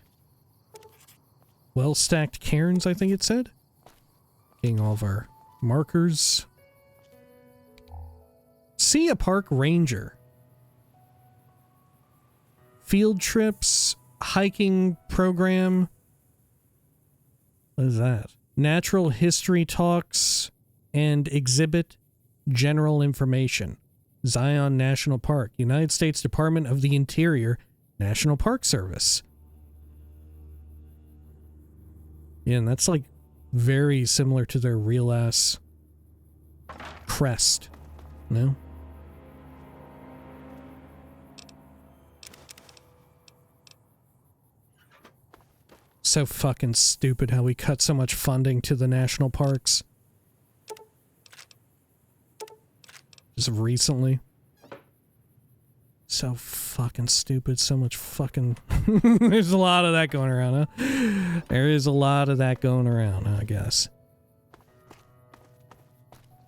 Well-stacked cairns, I think it said. Getting all of our markers. See a park ranger. Field trips, hiking program. What is that? Natural history talks and exhibit general information. Zion National Park, United States Department of the Interior, National Park Service. Yeah, and that's like very similar to their real ass crest. No? So fucking stupid how we cut so much funding to the national parks. Just recently. So fucking stupid. So much fucking... There's a lot of that going around, huh? There is a lot of that going around, I guess.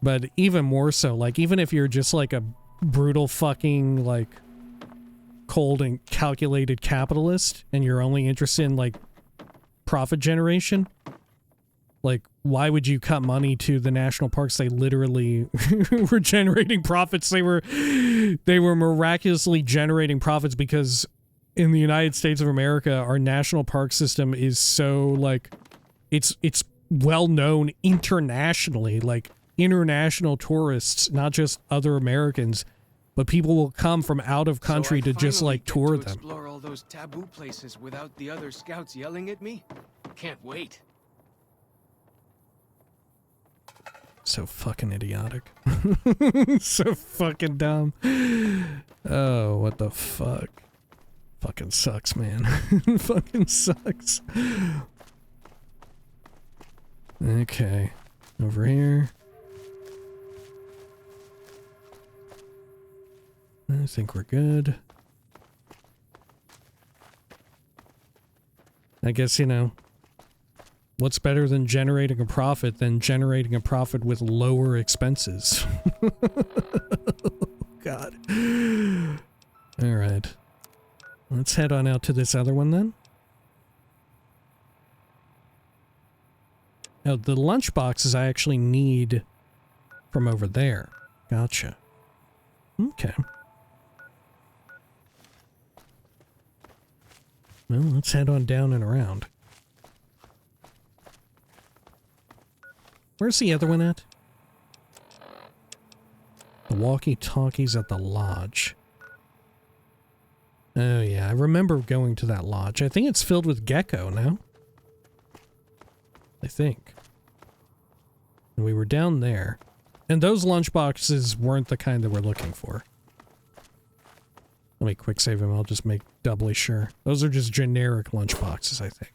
But even more so, like, even if you're just like a brutal fucking, like, cold and calculated capitalist, and you're only interested in, like, profit generation, like, why would you cut money to the national parks? They literally were generating profits. They were miraculously generating profits because in the United States of America, our national park system is so, like, it's well known internationally, like, international tourists, not just other Americans, but people will come from out of country to just, like, tour them. Explore all those taboo places without the other scouts yelling at me? Can't wait. So fucking idiotic. So fucking dumb. Oh, what the fuck. Fucking sucks, man. Fucking sucks. Okay. Over here. I think we're good. I guess, you know, what's better than generating a profit than generating a profit with lower expenses? God. All right. Let's head on out to this other one then. Oh, the lunch boxes I actually need from over there. Gotcha. Okay. Well, let's head on down and around. Where's the other one at? The walkie-talkies at the lodge. Oh yeah, I remember going to that lodge. I think it's filled with gecko now. I think. And we were down there. And those lunch boxes weren't the kind that we're looking for. Let me quick save him. I'll just make doubly sure. Those are just generic lunchboxes, I think.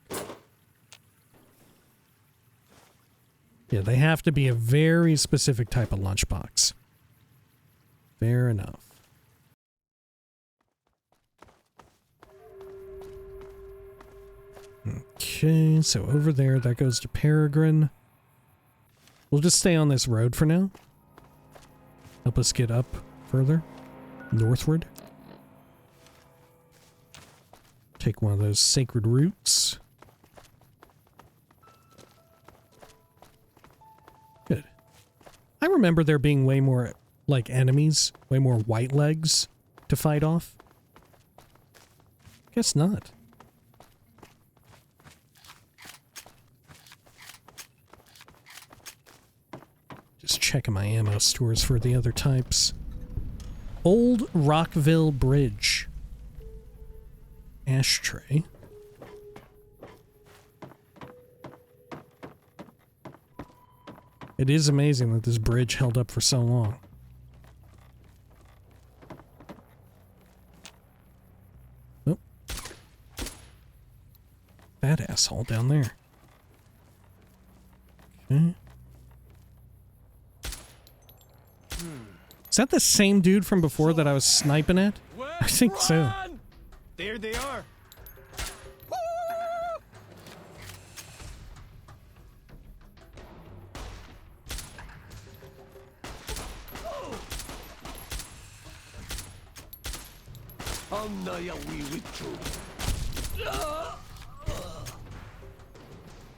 Yeah, they have to be a very specific type of lunchbox. Fair enough. Okay, so over there, that goes to Peregrine. We'll just stay on this road for now. Help us get up further, northward. Take one of those sacred roots. Good. I remember there being way more, like, enemies, way more white legs to fight off. Guess not. Just checking my ammo stores for the other types. Old Rockville Bridge. Ashtray. It is amazing that this bridge held up for so long. Oh. That asshole down there. Okay. Is that the same dude from before that I was sniping at? I think so. There they are.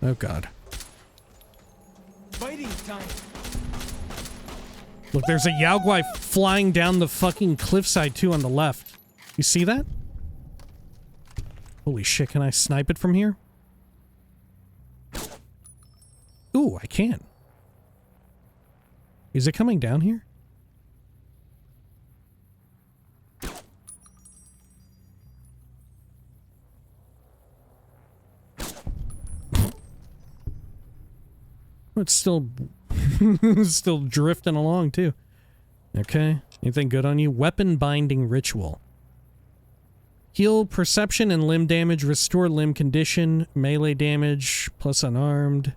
Oh god. Fighting time. Look, there's a Yaoguai flying down the fucking cliffside too on the left. You see that? Holy shit, can I snipe it from here? Ooh, I can. Is it coming down here? It's still still drifting along too. Okay. Anything good on you? Weapon binding ritual. Heal perception and limb damage, restore limb condition, melee damage, plus unarmed.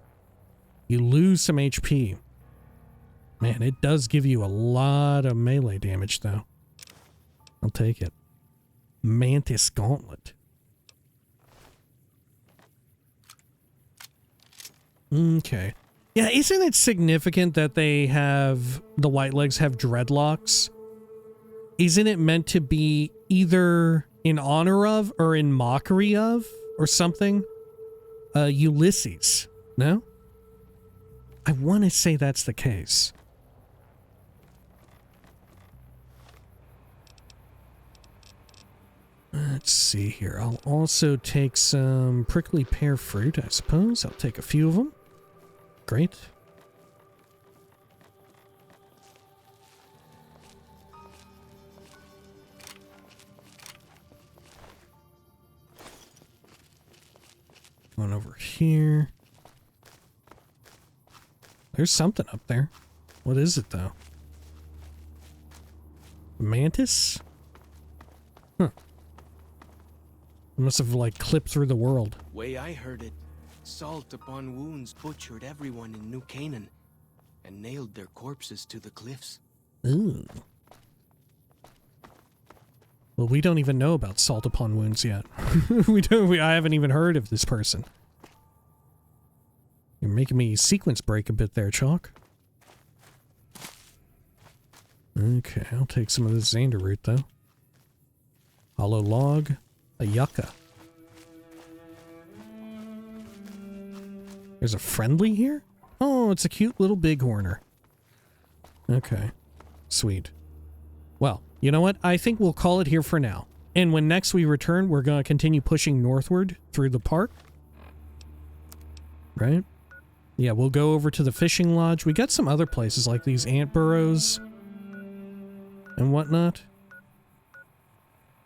You lose some HP. Man, it does give you a lot of melee damage though. I'll take it. Mantis Gauntlet. Okay. Yeah, isn't it significant that they have, the white legs have dreadlocks? Isn't it meant to be either in honor of or in mockery of or something? Ulysses, no? I want to say that's the case. Let's see here. I'll also take some prickly pear fruit, I suppose. I'll take a few of them. Great. Going over here. There's something up there. What is it, though? Mantis? Huh. It must have, like, clipped through the world. Way I heard it, salt upon wounds butchered everyone in New Canaan and nailed their corpses to the cliffs. Ooh. Well, we don't even know about salt upon wounds yet. I haven't even heard of this person. You're making me sequence break a bit there, Chalk. Okay, I'll take some of this Xander root, though. Hollow log. A yucca. There's a friendly here? Oh, it's a cute little bighorner. Okay. Sweet. Well, you know what? I think we'll call it here for now. And when next we return, we're going to continue pushing northward through the park. Right? Yeah, we'll go over to the fishing lodge. We got some other places like these ant burrows and whatnot.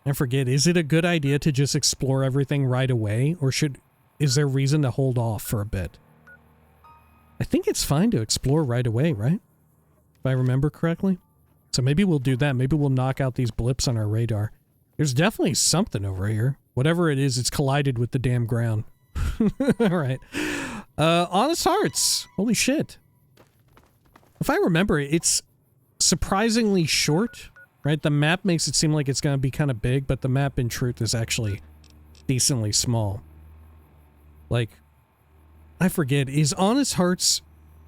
I forget, is it a good idea to just explore everything right away? Or is there reason to hold off for a bit? I think it's fine to explore right away, right? If I remember correctly. So maybe we'll do that. Maybe we'll knock out these blips on our radar. There's definitely something over here. Whatever it is, it's collided with the damn ground. All right. Honest Hearts. Holy shit. If I remember, it's surprisingly short, right? The map makes it seem like it's going to be kind of big, but the map in truth is actually decently small. Like, I forget, is Honest Hearts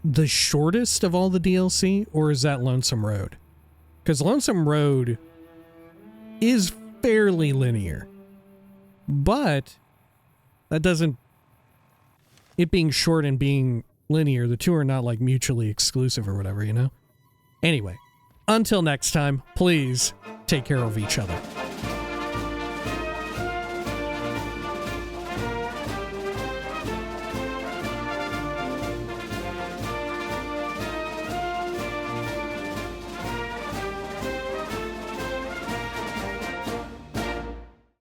the shortest of all the DLC, or is that Lonesome Road? Because Lonesome Road is fairly linear. But that doesn't... It being short and being linear, the two are not like mutually exclusive or whatever, you know? Anyway, until next time, please take care of each other.